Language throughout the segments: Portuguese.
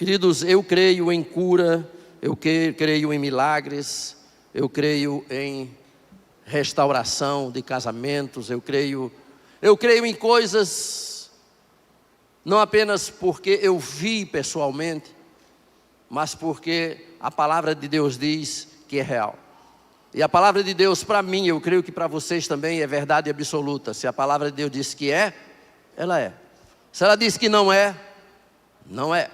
Queridos, eu creio em cura, eu creio em milagres, eu creio em restauração de casamentos, eu creio em coisas, não apenas porque eu vi pessoalmente, mas porque a palavra de Deus diz que é real. E a palavra de Deus para mim, eu creio que para vocês também é verdade absoluta. Se a palavra de Deus diz que é, ela é. Se ela diz que não é, não é.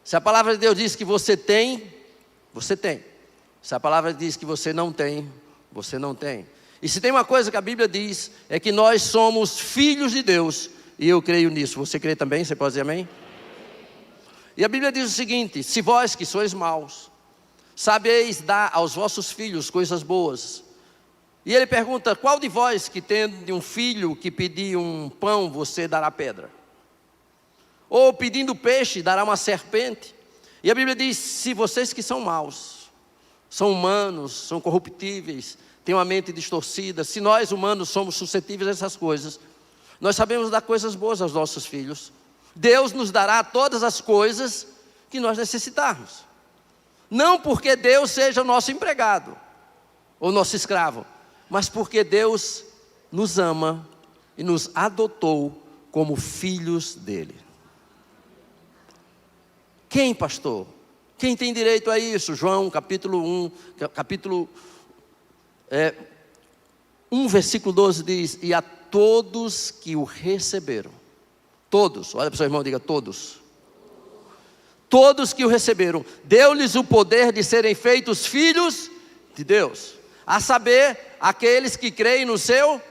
Se a palavra de Deus diz que você tem, você tem. Se a palavra diz que você não tem, você não tem. E se tem uma coisa que a Bíblia diz, é que nós somos filhos de Deus. E eu creio nisso. Você crê também? Você pode dizer amém? E a Bíblia diz o seguinte: se vós que sois maus, sabeis dar aos vossos filhos coisas boas. E ele pergunta: qual de vós que tende um filho que pedir um pão, você dará pedra? Ou pedindo peixe, dará uma serpente? E a Bíblia diz: se vocês que são maus, são humanos, são corruptíveis, têm uma mente distorcida, se nós humanos somos suscetíveis a essas coisas, nós sabemos dar coisas boas aos nossos filhos, Deus nos dará todas as coisas que nós necessitarmos. Não porque Deus seja o nosso empregado, ou nosso escravo, mas porque Deus nos ama e nos adotou como filhos dele. Quem, pastor? Quem tem direito a isso? João capítulo 1, versículo 12 diz: e a todos que o receberam, todos, olha para o seu irmão e diga: todos. Todos que o receberam, deu-lhes o poder de serem feitos filhos de Deus, a saber, aqueles que creem no seu nome.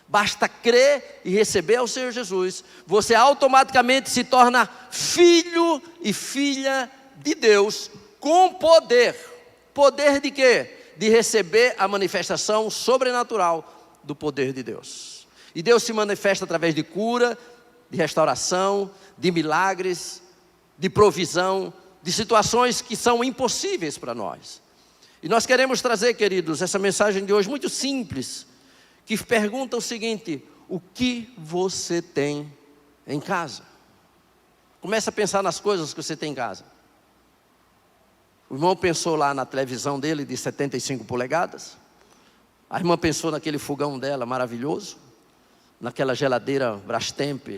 Basta crer e receber ao Senhor Jesus, você automaticamente se torna filho e filha de Deus, com poder. Poder de quê? De receber a manifestação sobrenatural do poder de Deus. E Deus se manifesta através de cura, de restauração, de milagres, de provisão, de situações que são impossíveis para nós. E nós queremos trazer, queridos, essa mensagem de hoje muito simples, que pergunta o seguinte: o que você tem em casa? Comece a pensar nas coisas que você tem em casa. O irmão pensou lá na televisão dele de 75 polegadas. A irmã pensou naquele fogão dela maravilhoso, naquela geladeira Brastemp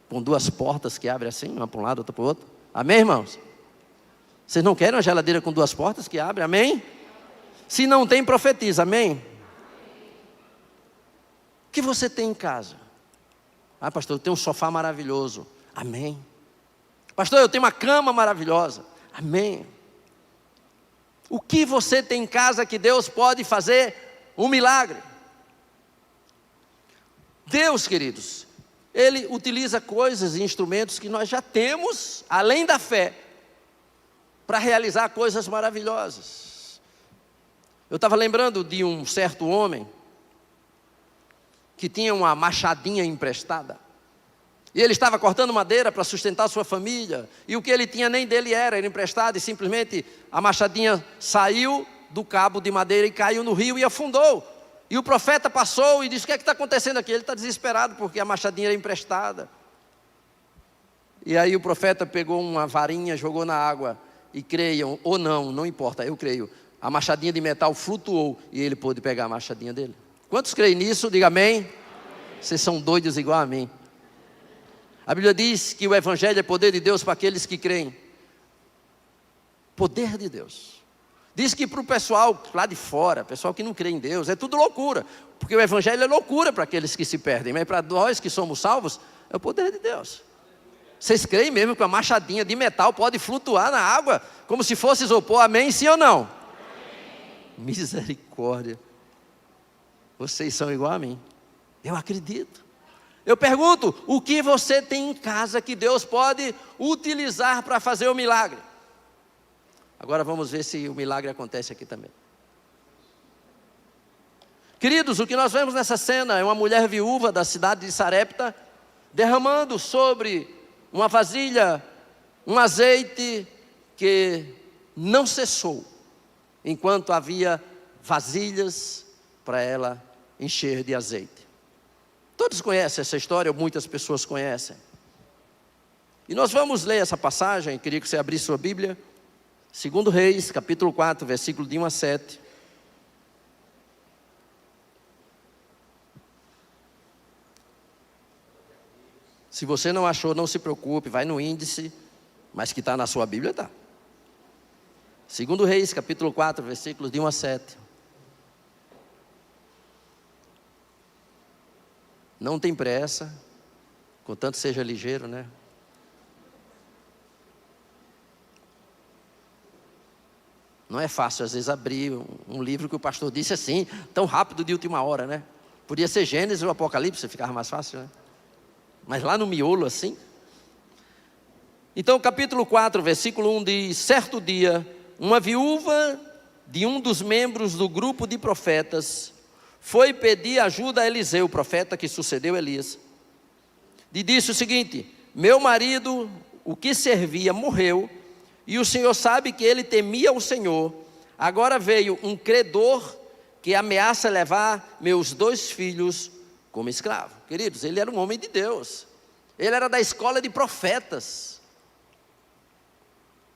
com 2 portas que abrem assim, uma para um lado, outra para o outro. Amém, irmãos? Vocês não querem uma geladeira com 2 portas que abrem? Amém? Se não tem, profetiza. Amém? O que você tem em casa? Ah, pastor, eu tenho um sofá maravilhoso. Amém? Pastor, eu tenho uma cama maravilhosa. Amém? O que você tem em casa que Deus pode fazer um milagre? Deus, queridos, Ele utiliza coisas e instrumentos que nós já temos, além da fé, para realizar coisas maravilhosas. Eu estava lembrando de um certo homem que tinha uma machadinha emprestada. E ele estava cortando madeira para sustentar sua família. E o que ele tinha nem dele era emprestado. E simplesmente a machadinha saiu do cabo de madeira e caiu no rio e afundou. E o profeta passou e disse: o que é que está acontecendo aqui? Ele está desesperado porque a machadinha era emprestada. E aí o profeta pegou uma varinha, jogou na água. E creiam ou não, não importa, eu creio, a machadinha de metal flutuou e ele pôde pegar a machadinha dele. Quantos creem nisso? Diga amém. Amém. Vocês são doidos igual a mim. A Bíblia diz que o Evangelho é poder de Deus para aqueles que creem. Poder de Deus. Diz que para o pessoal lá de fora, pessoal que não crê em Deus, é tudo loucura. Porque o Evangelho é loucura para aqueles que se perdem. Mas para nós que somos salvos, é o poder de Deus. Vocês creem mesmo que uma machadinha de metal pode flutuar na água como se fosse isopor? Amém? Sim ou não? Amém. Misericórdia. Vocês são igual a mim. Eu acredito. Eu pergunto: o que você tem em casa que Deus pode utilizar para fazer o milagre? Agora vamos ver se o milagre acontece aqui também. Queridos, o que nós vemos nessa cena é uma mulher viúva da cidade de Sarepta derramando sobre uma vasilha um azeite que não cessou, enquanto havia vasilhas para ela encher de azeite. Todos conhecem essa história, ou muitas pessoas conhecem. E nós vamos ler essa passagem, queria que você abrisse sua Bíblia. 2 Reis, capítulo 4, versículo de 1 a 7. Se você não achou, não se preocupe, vai no índice, mas que está na sua Bíblia, está. 2 Reis, capítulo 4, versículos de 1 a 7. Não tem pressa, contanto seja ligeiro, né? Não é fácil, às vezes, abrir um livro que o pastor disse assim, tão rápido de última hora, né? Podia ser Gênesis ou Apocalipse, ficava mais fácil, né? Mas lá no miolo, assim. Então, capítulo 4, versículo 1 diz: certo dia, uma viúva de um dos membros do grupo de profetas foi pedir ajuda a Eliseu, o profeta que sucedeu Elias. E disse o seguinte: meu marido, o que servia, morreu, e o Senhor sabe que ele temia o Senhor. Agora veio um credor que ameaça levar meus 2 filhos como escravo. Queridos, ele era um homem de Deus. Ele era da escola de profetas.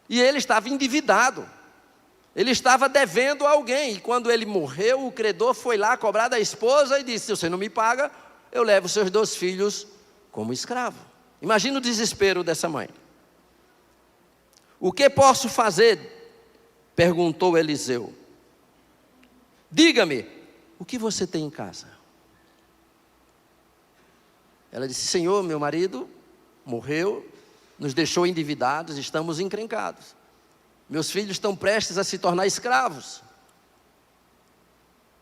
E ele estava endividado. Ele estava devendo a alguém. E quando ele morreu, o credor foi lá cobrar da esposa e disse: se você não me paga, eu levo seus 2 filhos como escravo. Imagina o desespero dessa mãe. O que posso fazer? Perguntou Eliseu. Diga-me, o que você tem em casa? Ela disse: Senhor, meu marido morreu, nos deixou endividados, estamos encrencados. Meus filhos estão prestes a se tornar escravos.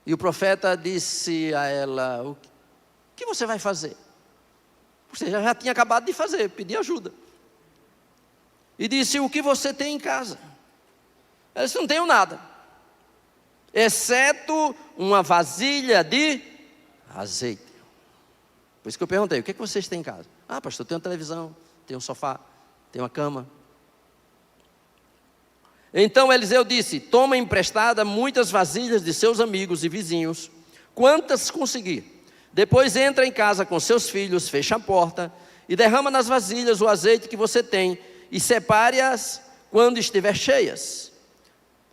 E o profeta disse a ela: o que você vai fazer? Você já tinha acabado de fazer, pedir ajuda. E disse: o que você tem em casa? Ela disse: não tenho nada, exceto uma vasilha de azeite. Por isso que eu perguntei: o que vocês têm em casa? Ah, pastor, tem uma televisão, tem um sofá, tem uma cama. Então Eliseu disse: toma emprestada muitas vasilhas de seus amigos e vizinhos, quantas conseguir. Depois entra em casa com seus filhos, fecha a porta e derrama nas vasilhas o azeite que você tem e separe-as quando estiver cheias.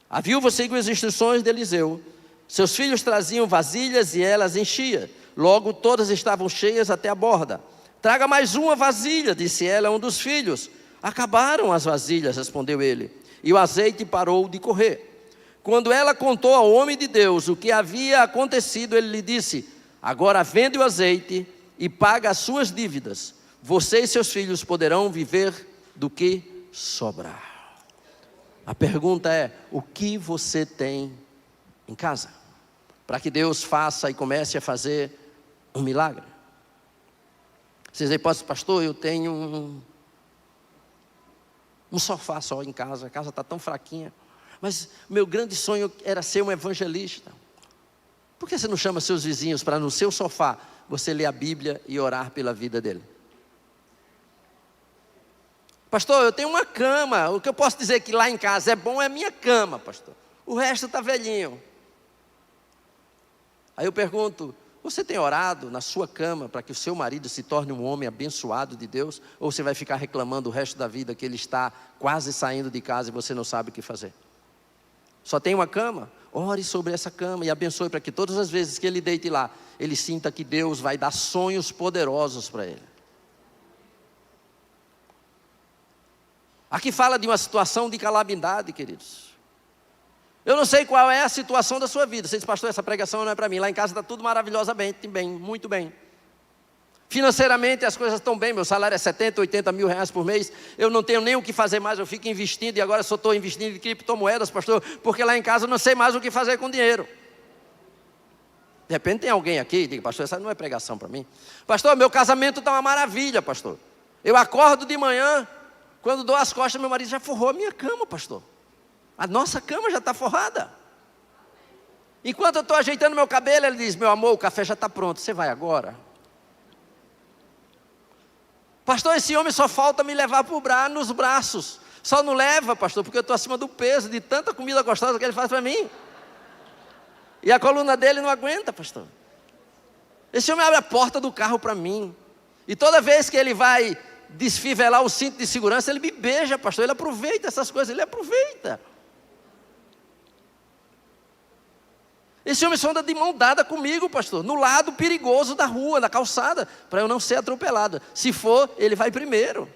A viúva seguiu as instruções de Eliseu. Seus filhos traziam vasilhas e elas enchia. Logo todas estavam cheias até a borda. Traga mais uma vasilha, disse ela a um dos filhos. Acabaram as vasilhas, respondeu ele, e o azeite parou de correr. Quando ela contou ao homem de Deus o que havia acontecido, ele lhe disse: agora vende o azeite e paga as suas dívidas. Você e seus filhos poderão viver do que sobrar. A pergunta é: o que você tem em casa? Para que Deus faça e comece a fazer um milagre. Vocês aí podem dizer: pastor, eu tenho um sofá só em casa, a casa está tão fraquinha, mas meu grande sonho era ser um evangelista. Por que você não chama seus vizinhos para no seu sofá você ler a Bíblia e orar pela vida dele? Pastor, eu tenho uma cama, o que eu posso dizer que lá em casa é bom é a minha cama, pastor. O resto está velhinho. Aí eu pergunto: você tem orado na sua cama para que o seu marido se torne um homem abençoado de Deus? Ou você vai ficar reclamando o resto da vida que ele está quase saindo de casa e você não sabe o que fazer? Só tem uma cama? Ore sobre essa cama e abençoe para que todas as vezes que ele deite lá, ele sinta que Deus vai dar sonhos poderosos para ele. Aqui fala de uma situação de calamidade, queridos. Eu não sei qual é a situação da sua vida. Você diz: pastor, essa pregação não é para mim. Lá em casa está tudo maravilhosamente bem, muito bem. Financeiramente as coisas estão bem. Meu salário é 70, 80 mil reais por mês. Eu não tenho nem o que fazer mais, eu fico investindo. E agora só estou investindo em criptomoedas, pastor, porque lá em casa eu não sei mais o que fazer com dinheiro. De repente tem alguém aqui e diz: pastor, essa não é pregação para mim. Pastor, meu casamento está uma maravilha, pastor. Eu acordo de manhã, quando dou as costas, meu marido já forrou a minha cama, pastor. A nossa cama já está forrada. Enquanto eu estou ajeitando meu cabelo, ele diz: meu amor, o café já está pronto, você vai agora? Pastor, esse homem só falta me levar nos braços. Só não leva, pastor, porque eu estou acima do peso de tanta comida gostosa que ele faz para mim. E a coluna dele não aguenta, pastor. Esse homem abre a porta do carro para mim. E toda vez que ele vai desfivelar o cinto de segurança, ele me beija, pastor. Ele aproveita essas coisas, ele aproveita. Esse homem só anda de mão dada comigo, pastor, no lado perigoso da rua, da calçada, para eu não ser atropelado. Se for, ele vai primeiro.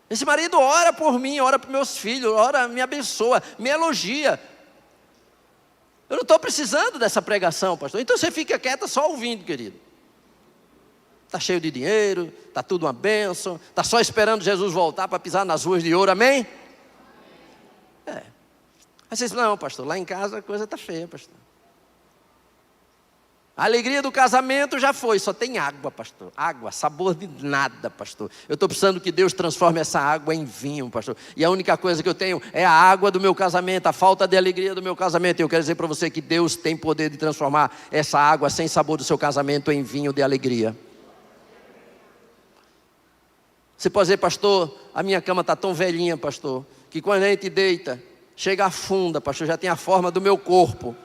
Esse marido ora por mim, ora por meus filhos, ora, me abençoa, me elogia. Eu não estou precisando dessa pregação, pastor. Então você fica quieta só ouvindo, querido. Está cheio de dinheiro, está tudo uma bênção, está só esperando Jesus voltar para pisar nas ruas de ouro, amém? É. Aí você diz, não, pastor, lá em casa a coisa está feia, pastor. A alegria do casamento já foi, só tem água, pastor. Água, sabor de nada, pastor. Eu estou precisando que Deus transforme essa água em vinho, pastor. E a única coisa que eu tenho é a água do meu casamento, a falta de alegria do meu casamento. E eu quero dizer para você que Deus tem poder de transformar essa água sem sabor do seu casamento em vinho de alegria. Você pode dizer, pastor, a minha cama está tão velhinha, pastor, que quando a gente deita, chega afunda, pastor, já tem a forma do meu corpo.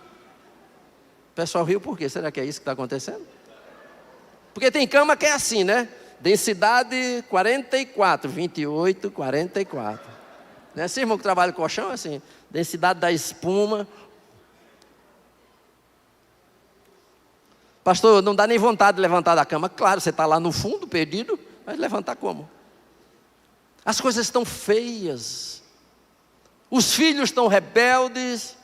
O pessoal riu por quê? Será que é isso que está acontecendo? Porque tem cama que é assim, né? Densidade 44, 28, 44. Não é assim, irmão, que trabalha com colchão? Assim, densidade da espuma. Pastor, não dá nem vontade de levantar da cama. Claro, você está lá no fundo, perdido, mas levantar como? As coisas estão feias. Os filhos estão rebeldes.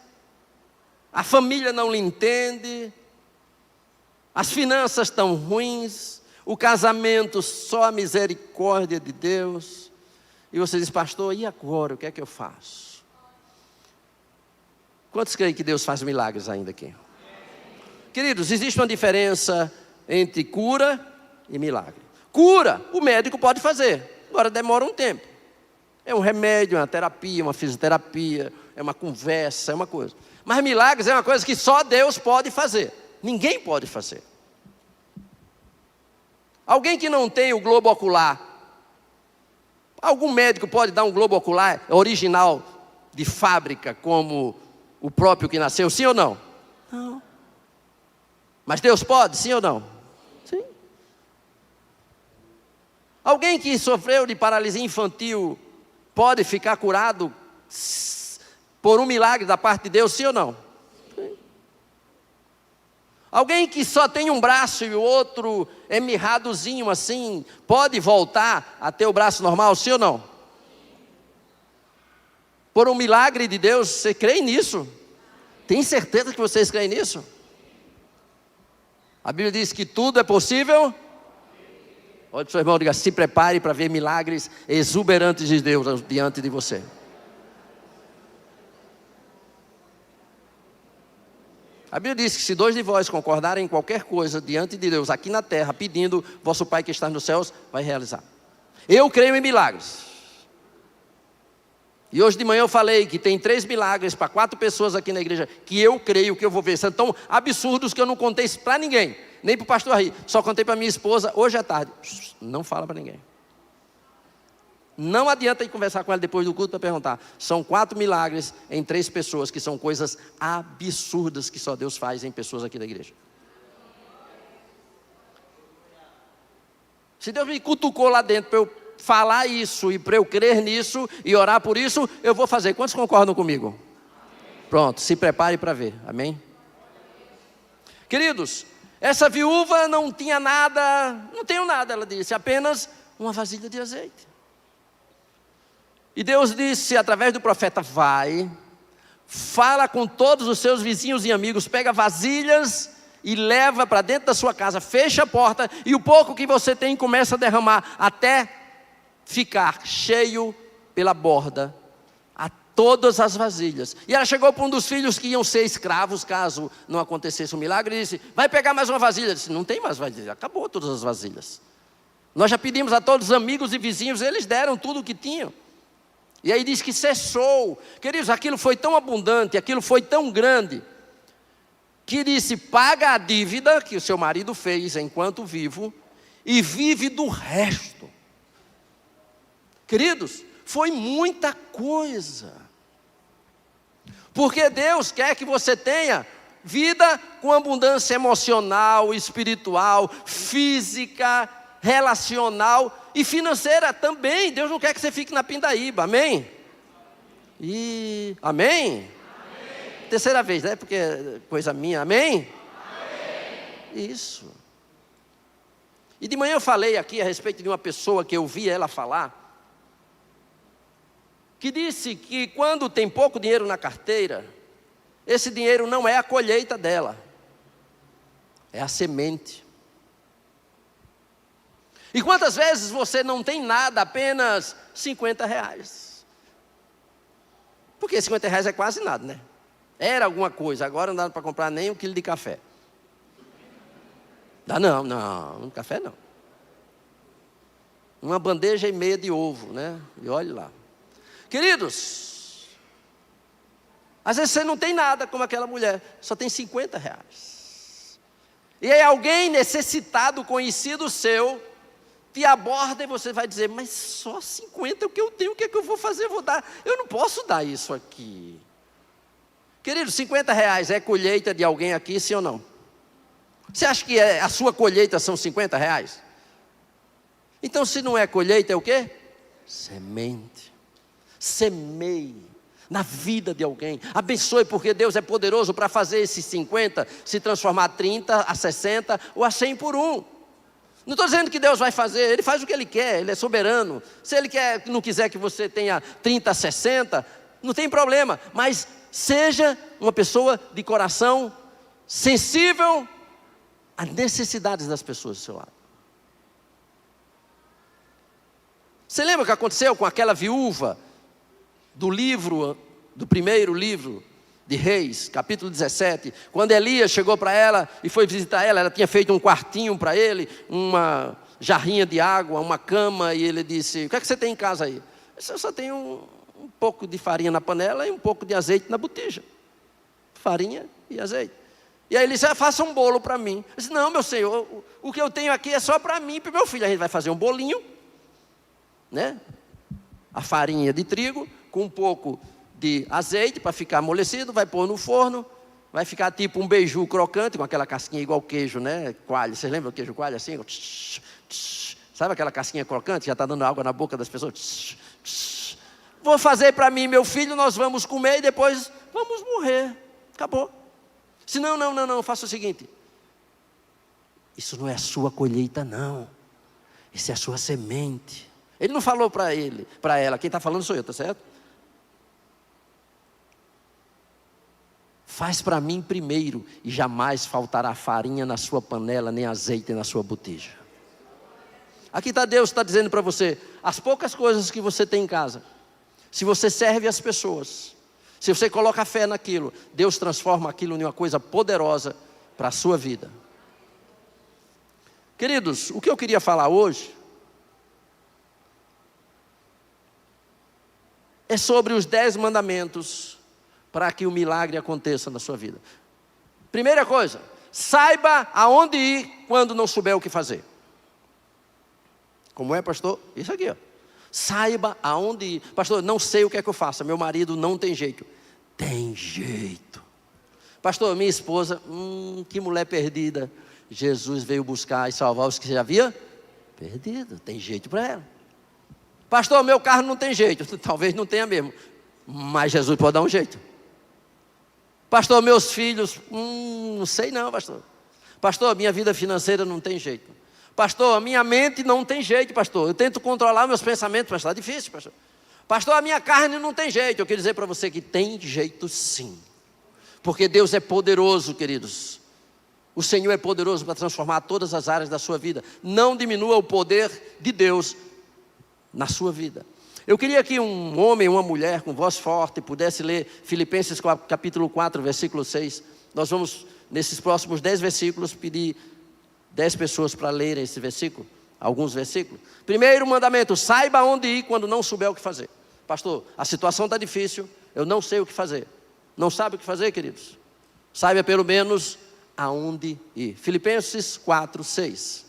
A família não lhe entende. As finanças estão ruins. O casamento só a misericórdia de Deus. E você diz, pastor, e agora? O que é que eu faço? Quantos creem que Deus faz milagres ainda aqui? Queridos, existe uma diferença entre cura e milagre. Cura, o médico pode fazer. Agora demora um tempo. É um remédio, é uma terapia, uma fisioterapia, é uma conversa, é uma coisa. Mas milagres é uma coisa que só Deus pode fazer. Ninguém pode fazer. Alguém que não tem o globo ocular, algum médico pode dar um globo ocular original de fábrica, como o próprio que nasceu, sim ou não? Não. Mas Deus pode, sim ou não? Sim. Alguém que sofreu de paralisia infantil pode ficar curado por um milagre da parte de Deus, sim ou não? Sim. Alguém que só tem um braço e o outro é mirradozinho assim, pode voltar a ter o braço normal, sim ou não? Por um milagre de Deus, você crê nisso? Tem certeza que vocês creem nisso? A Bíblia diz que tudo é possível. Olha para o seu irmão e diga, se prepare para ver milagres exuberantes de Deus diante de você. A Bíblia diz que se dois de vós concordarem em qualquer coisa diante de Deus, aqui na terra, pedindo, vosso Pai que está nos céus, vai realizar. Eu creio em milagres. E hoje de manhã eu falei que tem 3 milagres para 4 pessoas aqui na igreja, que eu creio que eu vou ver. São tão absurdos que eu não contei isso para ninguém, nem para o pastor Ari. Só contei para minha esposa hoje à tarde. Não fala para ninguém. Não adianta ir conversar com ela depois do culto para perguntar. São 4 milagres em 3 pessoas, que são coisas absurdas que só Deus faz em pessoas aqui da igreja. Se Deus me cutucou lá dentro para eu falar isso e para eu crer nisso e orar por isso, eu vou fazer. Quantos concordam comigo? Amém. Pronto, se prepare para ver, amém? Queridos, essa viúva não tinha nada, não tenho nada, ela disse, apenas uma vasilha de azeite. E Deus disse através do profeta, vai, fala com todos os seus vizinhos e amigos, pega vasilhas e leva para dentro da sua casa, fecha a porta e o pouco que você tem começa a derramar até ficar cheio pela borda, a todas as vasilhas. E ela chegou para um dos filhos que iam ser escravos, caso não acontecesse um milagre, e disse, vai pegar mais uma vasilha. Ele disse, não tem mais vasilha, acabou todas as vasilhas. Nós já pedimos a todos os amigos e vizinhos, eles deram tudo o que tinham. E aí diz que cessou. Queridos, aquilo foi tão abundante, aquilo foi tão grande, que disse, paga a dívida que o seu marido fez enquanto vivo, e vive do resto. Queridos, foi muita coisa. Porque Deus quer que você tenha vida com abundância emocional, espiritual, física, relacional e financeira também. Deus não quer que você fique na pindaíba, amém? E amém? Amém. Terceira vez, né? Porque é coisa minha, amém? Amém. Isso. E de manhã eu falei aqui a respeito de uma pessoa que eu vi ela falar, que disse que quando tem pouco dinheiro na carteira, esse dinheiro não é a colheita dela, é a semente. E quantas vezes você não tem nada, apenas R$50? Porque R$50 é quase nada, né? Era alguma coisa, agora não dá para comprar nem 1 quilo de café. Dá não, café não. Uma bandeja e meia de ovo, né? E olhe lá. Queridos, às vezes você não tem nada como aquela mulher, só tem R$50. E aí alguém necessitado, conhecido seu, te aborda e você vai dizer, mas só 50 é o que eu tenho, o que é que eu vou fazer? Eu vou dar, eu não posso dar isso aqui. Querido, R$50 é colheita de alguém aqui, sim ou não? Você acha que a sua colheita são R$50? Então se não é colheita, é o quê? Semente. Semeie na vida de alguém, abençoe, porque Deus é poderoso para fazer esses 50 se transformar a 30, a 60 ou a 100 por um. Não estou dizendo que Deus vai fazer, Ele faz o que Ele quer, Ele é soberano. Se Ele não quiser que você tenha 30, 60, não tem problema, mas seja uma pessoa de coração sensível às necessidades das pessoas do seu lado. Você lembra o que aconteceu com aquela viúva do primeiro livro de Reis, capítulo 17, quando Elias chegou para ela e foi visitar ela, ela tinha feito um quartinho para ele, uma jarrinha de água, uma cama, e ele disse, o que é que você tem em casa aí? Eu só tenho um pouco de farinha na panela e um pouco de azeite na botija. Farinha e azeite. E aí ele disse, faça um bolo para mim. Eu disse, não, meu senhor, o que eu tenho aqui é só para mim e para o meu filho. A gente vai fazer um bolinho, né? A farinha de trigo, com um pouco de azeite para ficar amolecido, vai pôr no forno, vai ficar tipo um beiju crocante, com aquela casquinha igual queijo, né? Coalho, vocês lembram o queijo coalho assim? Sabe aquela casquinha crocante, já está dando água na boca das pessoas? Vou fazer para mim e meu filho, nós vamos comer e depois vamos morrer, acabou. Se não, faça o seguinte, isso não é a sua colheita não, isso é a sua semente. Ele não falou para ela, quem está falando sou eu, tá certo? Faz para mim primeiro, e jamais faltará farinha na sua panela, nem azeite na sua botija. Aqui está Deus, está dizendo para você, as poucas coisas que você tem em casa, se você serve as pessoas, se você coloca fé naquilo, Deus transforma aquilo em uma coisa poderosa para a sua vida. Queridos, o que eu queria falar hoje é sobre os 10 mandamentos para que o milagre aconteça na sua vida. Primeira coisa, saiba aonde ir quando não souber o que fazer. Como é, pastor? Isso aqui, ó. Saiba aonde ir. Pastor, não sei o que é que eu faço, meu marido não tem jeito. Tem jeito. Pastor, minha esposa, que mulher perdida. Jesus veio buscar e salvar os que já havia perdido. Tem jeito para ela. Pastor, meu carro não tem jeito. Talvez não tenha mesmo, mas Jesus pode dar um jeito. Pastor, meus filhos, não sei não, pastor. Pastor, minha vida financeira não tem jeito. Pastor, a minha mente não tem jeito, pastor. Eu tento controlar meus pensamentos, mas está difícil, pastor. Pastor, a minha carne não tem jeito. Eu quero dizer para você que tem jeito sim. Porque Deus é poderoso, queridos. O Senhor é poderoso para transformar todas as áreas da sua vida. Não diminua o poder de Deus na sua vida. Eu queria que um homem, uma mulher com voz forte pudesse ler Filipenses capítulo 4, versículo 6. Nós vamos, nesses próximos 10 versículos, pedir 10 pessoas para lerem esse versículo, alguns versículos. Primeiro mandamento, saiba onde ir quando não souber o que fazer. Pastor, a situação está difícil, eu não sei o que fazer. Não sabe o que fazer, queridos? Saiba pelo menos aonde ir. Filipenses 4, 6.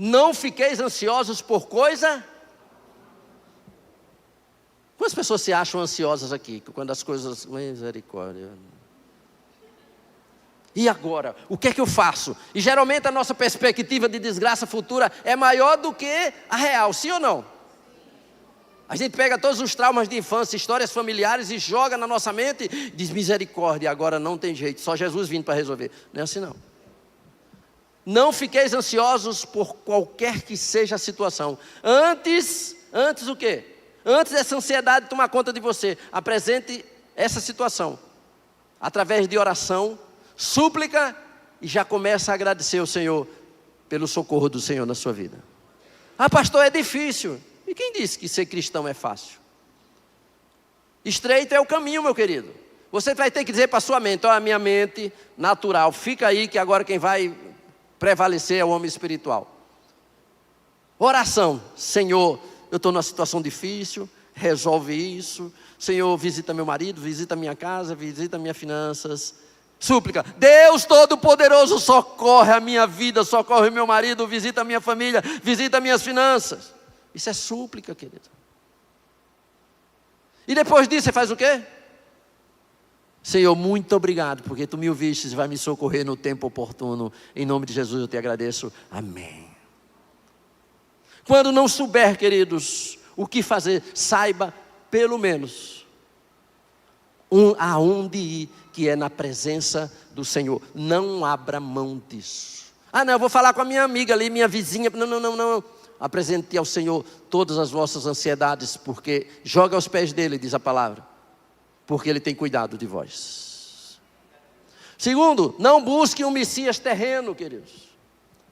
Não fiqueis ansiosos por coisa. Quantas pessoas se acham ansiosas aqui, quando as coisas... Misericórdia. E agora? O que é que eu faço? E geralmente a nossa perspectiva de desgraça futura é maior do que a real, sim ou não? A gente pega todos os traumas de infância, histórias familiares e joga na nossa mente e diz misericórdia, agora não tem jeito, só Jesus vindo para resolver. Não é assim não. Não fiqueis ansiosos por qualquer que seja a situação. Antes o quê? Antes dessa ansiedade tomar conta de você, apresente essa situação através de oração, súplica, e já começa a agradecer ao Senhor pelo socorro do Senhor na sua vida. Ah, pastor, é difícil. E quem disse que ser cristão é fácil? Estreito é o caminho, meu querido. Você vai ter que dizer para a sua mente: a minha mente natural, fica aí que agora quem vai prevalecer é o homem espiritual. Oração: Senhor, eu estou numa situação difícil, resolve isso. Senhor, visita meu marido, visita minha casa, visita minhas finanças. Súplica: Deus Todo-Poderoso, socorre a minha vida, socorre meu marido, visita a minha família, visita minhas finanças. Isso é súplica, querido. E depois disso você faz o quê? Senhor, muito obrigado, porque Tu me ouvistes e vai me socorrer no tempo oportuno. Em nome de Jesus eu te agradeço. Amém. Quando não souber, queridos, o que fazer, saiba pelo menos aonde ir, que é na presença do Senhor. Não abra mão disso. Ah, não, eu vou falar com a minha amiga ali, minha vizinha. Não. Apresente ao Senhor todas as vossas ansiedades, porque joga aos pés dele, diz a palavra, porque Ele tem cuidado de vós. Segundo, não busque um Messias terreno, queridos.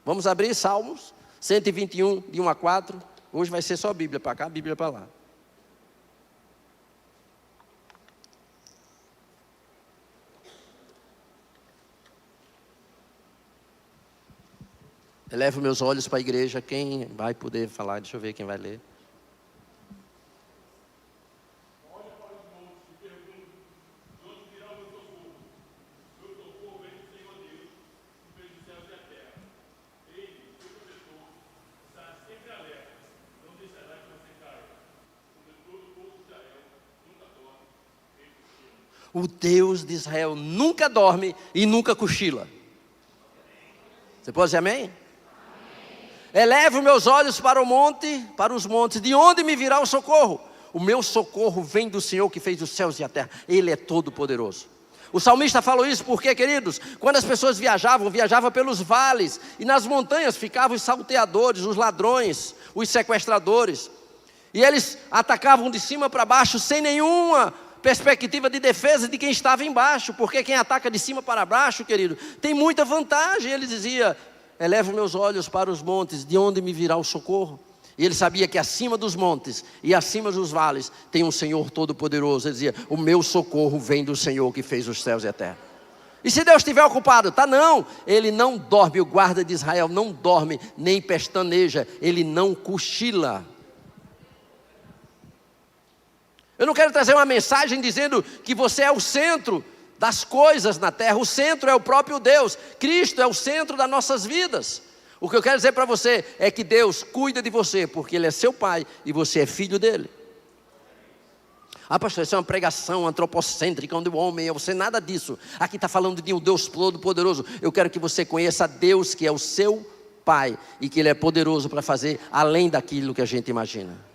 Vamos abrir Salmos 121, de 1 a 4. Hoje vai ser só Bíblia para cá, Bíblia para lá. Elevo meus olhos para a igreja. Quem vai poder falar? Deixa eu ver quem vai ler. Olha para os montes e pergunta: de onde virá o meu socorro? Meu socorro vem do Senhor Deus, que fez os céus e a terra. Ele, seu protetor, está sempre alerta, não deixará que você caia. O Deus todo o povo de Israel nunca dorme, nem cochila. O Deus de Israel nunca dorme e nunca cochila. Você pode dizer amém? Elevo meus olhos para o monte, para os montes, de onde me virá o socorro? O meu socorro vem do Senhor que fez os céus e a terra. Ele é todo poderoso. O salmista falou isso porque, queridos, quando as pessoas viajavam pelos vales, e nas montanhas ficavam os salteadores, os ladrões, os sequestradores, e eles atacavam de cima para baixo sem nenhuma perspectiva de defesa de quem estava embaixo, porque quem ataca de cima para baixo, querido, tem muita vantagem. Ele dizia: elevo meus olhos para os montes, de onde me virá o socorro? E ele sabia que acima dos montes e acima dos vales tem um Senhor Todo-Poderoso. Ele dizia: o meu socorro vem do Senhor que fez os céus e a terra. E se Deus estiver ocupado? Tá não, Ele não dorme. O guarda de Israel não dorme, nem pestaneja, Ele não cochila. Eu não quero trazer uma mensagem dizendo que você é o centro das coisas na terra. O centro é o próprio Deus. Cristo é o centro das nossas vidas. O que eu quero dizer para você é que Deus cuida de você, porque Ele é seu Pai e você é filho dEle. Ah, pastor, isso é uma pregação antropocêntrica, onde o homem é você. Nada disso. Aqui está falando de um Deus todo-poderoso. Eu quero que você conheça Deus, que é o seu Pai, e que Ele é poderoso para fazer além daquilo que a gente imagina.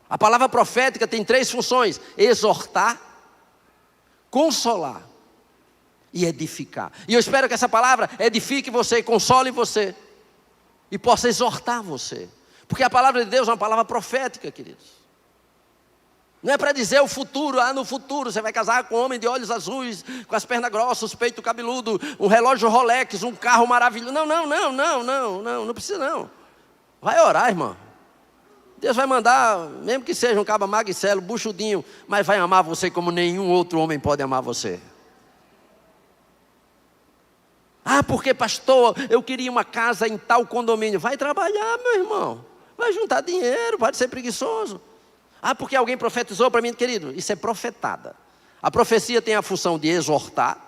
A palavra profética tem 3 funções: exortar, consolar e edificar. E eu espero que essa palavra edifique você, console você e possa exortar você, porque a palavra de Deus é uma palavra profética, queridos. Não é para dizer o futuro. No futuro você vai casar com um homem de olhos azuis, com as pernas grossas, peito cabeludo, um relógio Rolex, um carro maravilhoso. Não precisa não. Vai orar, irmão. Deus vai mandar, mesmo que seja um caba magricelo, buchudinho, mas vai amar você como nenhum outro homem pode amar você. Ah, porque pastor, eu queria uma casa em tal condomínio. Vai trabalhar, meu irmão. Vai juntar dinheiro, pode ser preguiçoso. Ah, porque alguém profetizou para mim, querido, isso é profetada. A profecia tem a função de exortar,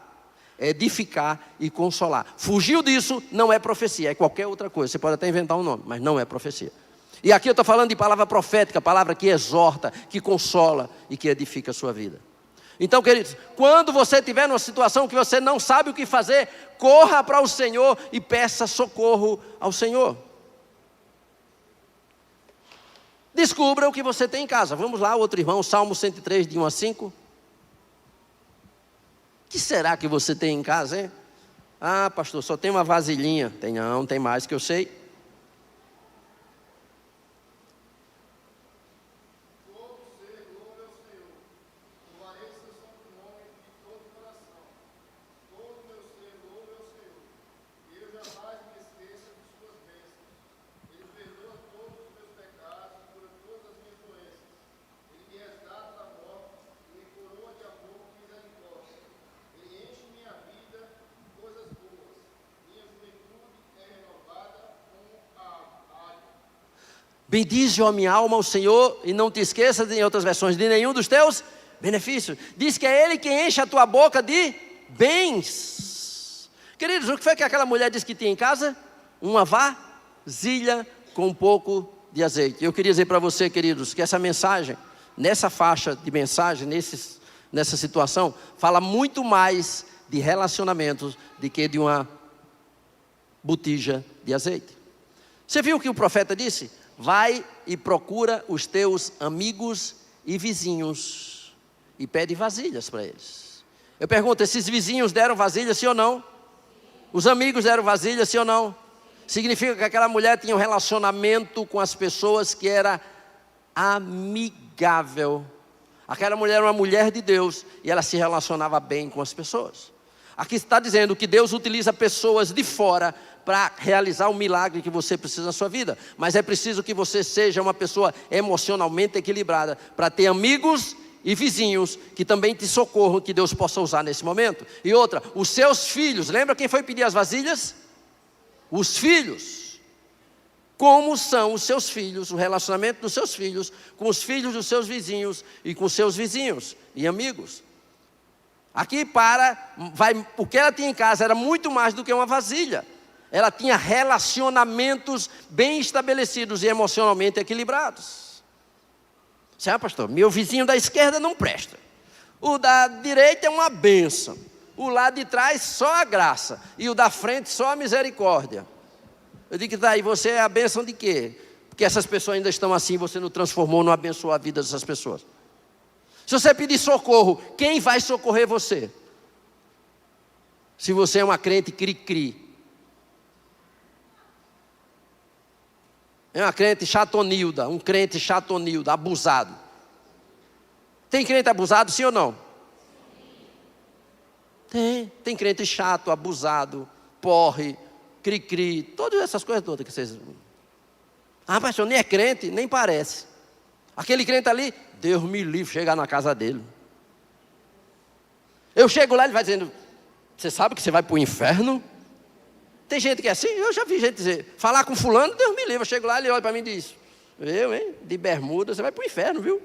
é edificar e consolar. Fugiu disso, não é profecia, é qualquer outra coisa. Você pode até inventar um nome, mas não é profecia. E aqui eu estou falando de palavra profética, palavra que exorta, que consola e que edifica a sua vida. Então, queridos, quando você estiver numa situação que você não sabe o que fazer, corra para o Senhor e peça socorro ao Senhor. Descubra o que você tem em casa. Vamos lá, outro irmão, Salmo 103, de 1 a 5. O que será que você tem em casa, hein? Ah, pastor, só tem uma vasilhinha. Não, tem mais que eu sei. Bendize, ó minha alma, ao Senhor, e não te esqueças, em outras versões, de nenhum dos teus benefícios. Diz que é Ele quem enche a tua boca de bens. Queridos, o que foi que aquela mulher disse que tinha em casa? Uma vasilha com um pouco de azeite. Eu queria dizer para você, queridos, que essa mensagem, nessa faixa de mensagem, nessa situação, fala muito mais de relacionamentos do que de uma botija de azeite. Você viu o que o profeta disse? Vai e procura os teus amigos e vizinhos e pede vasilhas para eles. Eu pergunto, esses vizinhos deram vasilha, sim ou não? Os amigos deram vasilha, sim ou não? Significa que aquela mulher tinha um relacionamento com as pessoas que era amigável. Aquela mulher era uma mulher de Deus e ela se relacionava bem com as pessoas. Aqui está dizendo que Deus utiliza pessoas de fora para realizar o milagre que você precisa na sua vida. Mas é preciso que você seja uma pessoa emocionalmente equilibrada para ter amigos e vizinhos que também te socorram, que Deus possa usar nesse momento. E outra, os seus filhos. Lembra quem foi pedir as vasilhas? Os filhos. Como são os seus filhos, o relacionamento dos seus filhos com os filhos dos seus vizinhos e com seus vizinhos e amigos. Aqui o que ela tinha em casa era muito mais do que uma vasilha. Ela tinha relacionamentos bem estabelecidos e emocionalmente equilibrados. Sabe, pastor, meu vizinho da esquerda não presta. O da direita é uma bênção. O lá de trás só a graça. E o da frente só a misericórdia. Eu digo, tá, e você é a bênção de quê? Porque essas pessoas ainda estão assim, você não transformou, não abençoou a vida dessas pessoas. Se você pedir socorro, quem vai socorrer você? Se você é uma crente cri-cri. É uma crente chatonilda, um crente chatonilda, abusado. Tem crente abusado, sim ou não? Tem crente chato, abusado, porre, cri-cri, todas essas coisas todas que vocês... Ah, pastor, nem é crente, nem parece. Aquele crente ali, Deus me livre chegar na casa dele. Eu chego lá, ele vai dizendo, você sabe que você vai para o inferno? Tem gente que é assim, eu já vi gente dizer, falar com fulano, Deus me livre. Eu chego lá, ele olha para mim e diz, eu, hein, de bermuda, você vai para o inferno, viu?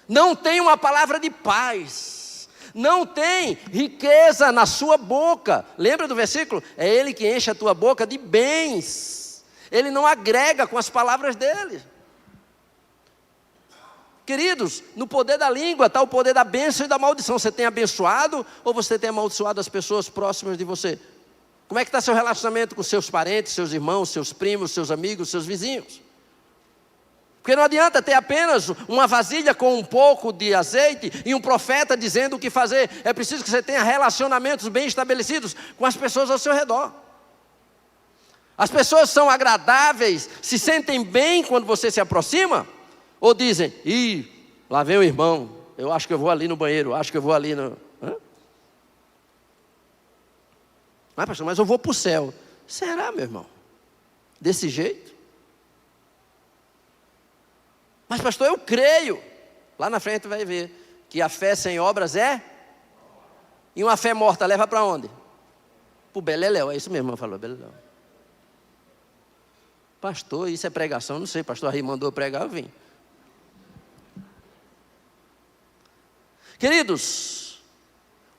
Não tem uma palavra de paz, não tem riqueza na sua boca. Lembra do versículo? É Ele que enche a tua boca de bens. Ele não agrega com as palavras dele. Queridos, no poder da língua está o poder da bênção e da maldição. Você tem abençoado ou você tem amaldiçoado as pessoas próximas de você? Como é que está seu relacionamento com seus parentes, seus irmãos, seus primos, seus amigos, seus vizinhos? Porque não adianta ter apenas uma vasilha com um pouco de azeite e um profeta dizendo o que fazer. É preciso que você tenha relacionamentos bem estabelecidos com as pessoas ao seu redor. As pessoas são agradáveis, se sentem bem quando você se aproxima? Ou dizem, lá vem o irmão, eu acho que eu vou ali no banheiro, acho que eu vou ali no... Ah, pastor, mas eu vou para o céu. Será, meu irmão? Desse jeito? Mas pastor, eu creio. Lá na frente vai ver que a fé sem obras é... E uma fé morta leva para onde? Para o beleléu, é isso mesmo, eu falou, beleléu. Pastor, isso é pregação? Não sei, pastor Ari mandou pregar, eu vim. Queridos,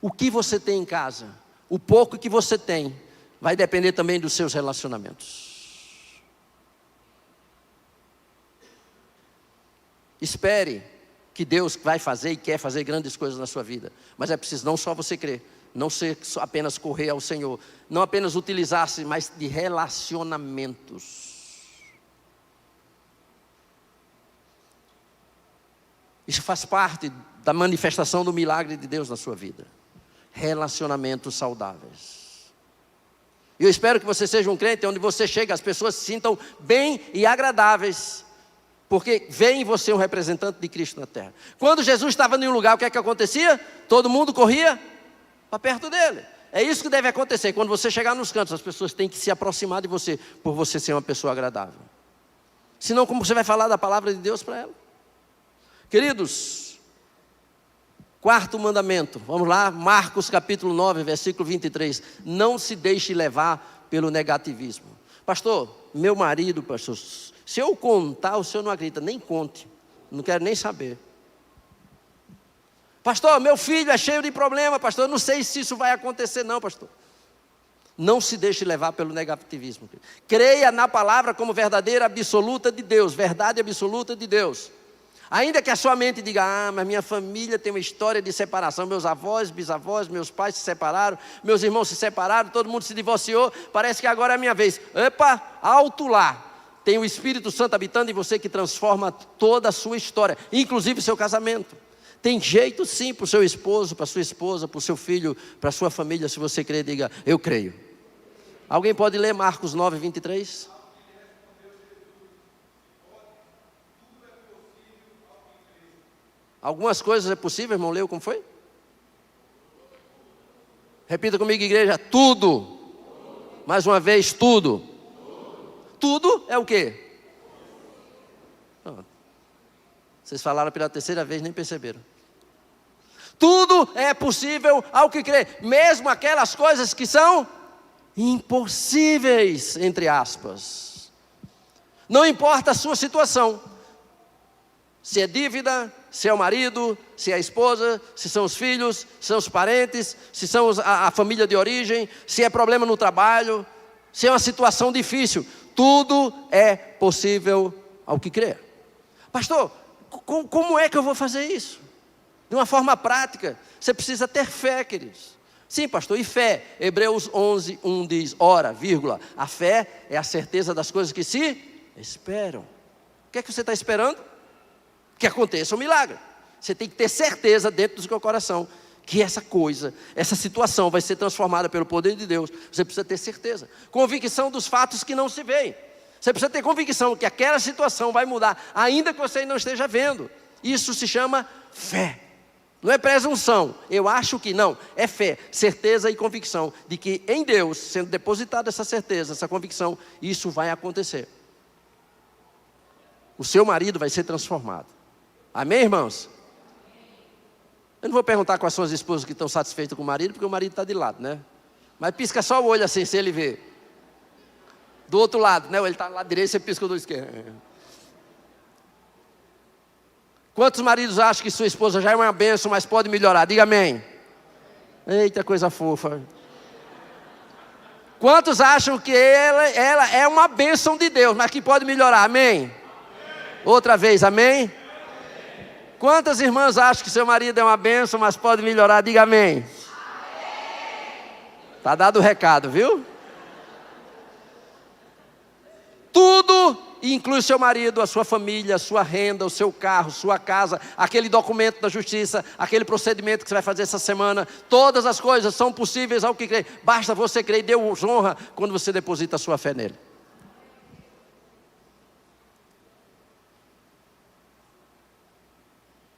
O que você tem em casa, o pouco que você tem, vai depender também dos seus relacionamentos. Espere que Deus vai fazer e quer fazer grandes coisas na sua vida. Mas é preciso não só você crer, não ser só apenas correr ao Senhor, não apenas utilizar-se, mas de relacionamentos. Isso faz parte da manifestação do milagre de Deus na sua vida. Relacionamentos saudáveis. Eu espero que você seja um crente onde você chega, as pessoas se sintam bem e agradáveis, porque vê em você um representante de Cristo na terra. Quando Jesus estava em um lugar, o que é que acontecia? Todo mundo corria para perto dele. É isso que deve acontecer. Quando você chegar nos cantos, as pessoas têm que se aproximar de você, por você ser uma pessoa agradável. Senão, como você vai falar da palavra de Deus para ela? Queridos, quarto mandamento, vamos lá, Marcos capítulo 9, versículo 23. Não se deixe levar pelo negativismo. Pastor, meu marido, pastor, se eu contar, o senhor não acredita, nem conte, não quero nem saber. Pastor, meu filho é cheio de problema, pastor, eu não sei se isso vai acontecer não, pastor. Não se deixe levar pelo negativismo. Creia na palavra como verdadeira absoluta de Deus, verdade absoluta de Deus. Ainda que a sua mente diga, mas minha família tem uma história de separação, meus avós, bisavós, meus pais se separaram, meus irmãos se separaram, todo mundo se divorciou, parece que agora é a minha vez. Epa, alto lá. Tem o Espírito Santo habitando em você que transforma toda a sua história, inclusive o seu casamento. Tem jeito sim para o seu esposo, para a sua esposa, para o seu filho, para a sua família. Se você crer, diga, eu creio. Alguém pode ler Marcos 9, 23? Algumas coisas é possível, irmão, leu como foi? Repita comigo, igreja, tudo. Mais uma vez, tudo. Tudo é o quê? Vocês falaram pela terceira vez, nem perceberam. Tudo é possível ao que crê, mesmo aquelas coisas que são impossíveis, entre aspas. Não importa a sua situação, se é dívida, se é o marido, se é a esposa, se são os filhos, se são os parentes, se são a família de origem, se é problema no trabalho, se é uma situação difícil, tudo é possível ao que crê. Pastor, como é que eu vou fazer isso? De uma forma prática, você precisa ter fé, queridos. Sim, pastor, e fé? Hebreus 11, 1 diz, ora, vírgula, a fé é a certeza das coisas que se esperam. O que é que você está esperando? Que aconteça um milagre. Você tem que ter certeza dentro do seu coração que essa coisa, essa situação vai ser transformada pelo poder de Deus. Você precisa ter certeza. Convicção dos fatos que não se veem. Você precisa ter convicção que aquela situação vai mudar, ainda que você não esteja vendo. Isso se chama fé. Não é presunção, eu acho que não, é fé, certeza e convicção de que em Deus, sendo depositada essa certeza, essa convicção, isso vai acontecer. O seu marido vai ser transformado. Amém, irmãos? Eu não vou perguntar quais são as esposas que estão satisfeitas com o marido, porque o marido está de lado, né? Mas pisca só o olho assim, se ele vê. Do outro lado, né? Ele está do lado direito, você pisca do esquerdo. Quantos maridos acham que sua esposa já é uma bênção, mas pode melhorar? Diga amém. Eita, coisa fofa. Quantos acham que ela é uma bênção de Deus, mas que pode melhorar? Amém? Outra vez, amém? Quantas irmãs acham que seu marido é uma bênção, mas pode melhorar? Diga amém. Está dado o recado, viu? Tudo inclui seu marido, a sua família, a sua renda, o seu carro, sua casa, aquele documento da justiça, aquele procedimento que você vai fazer essa semana. Todas as coisas são possíveis ao que crê. Basta você crer e Deus honra quando você deposita a sua fé nele.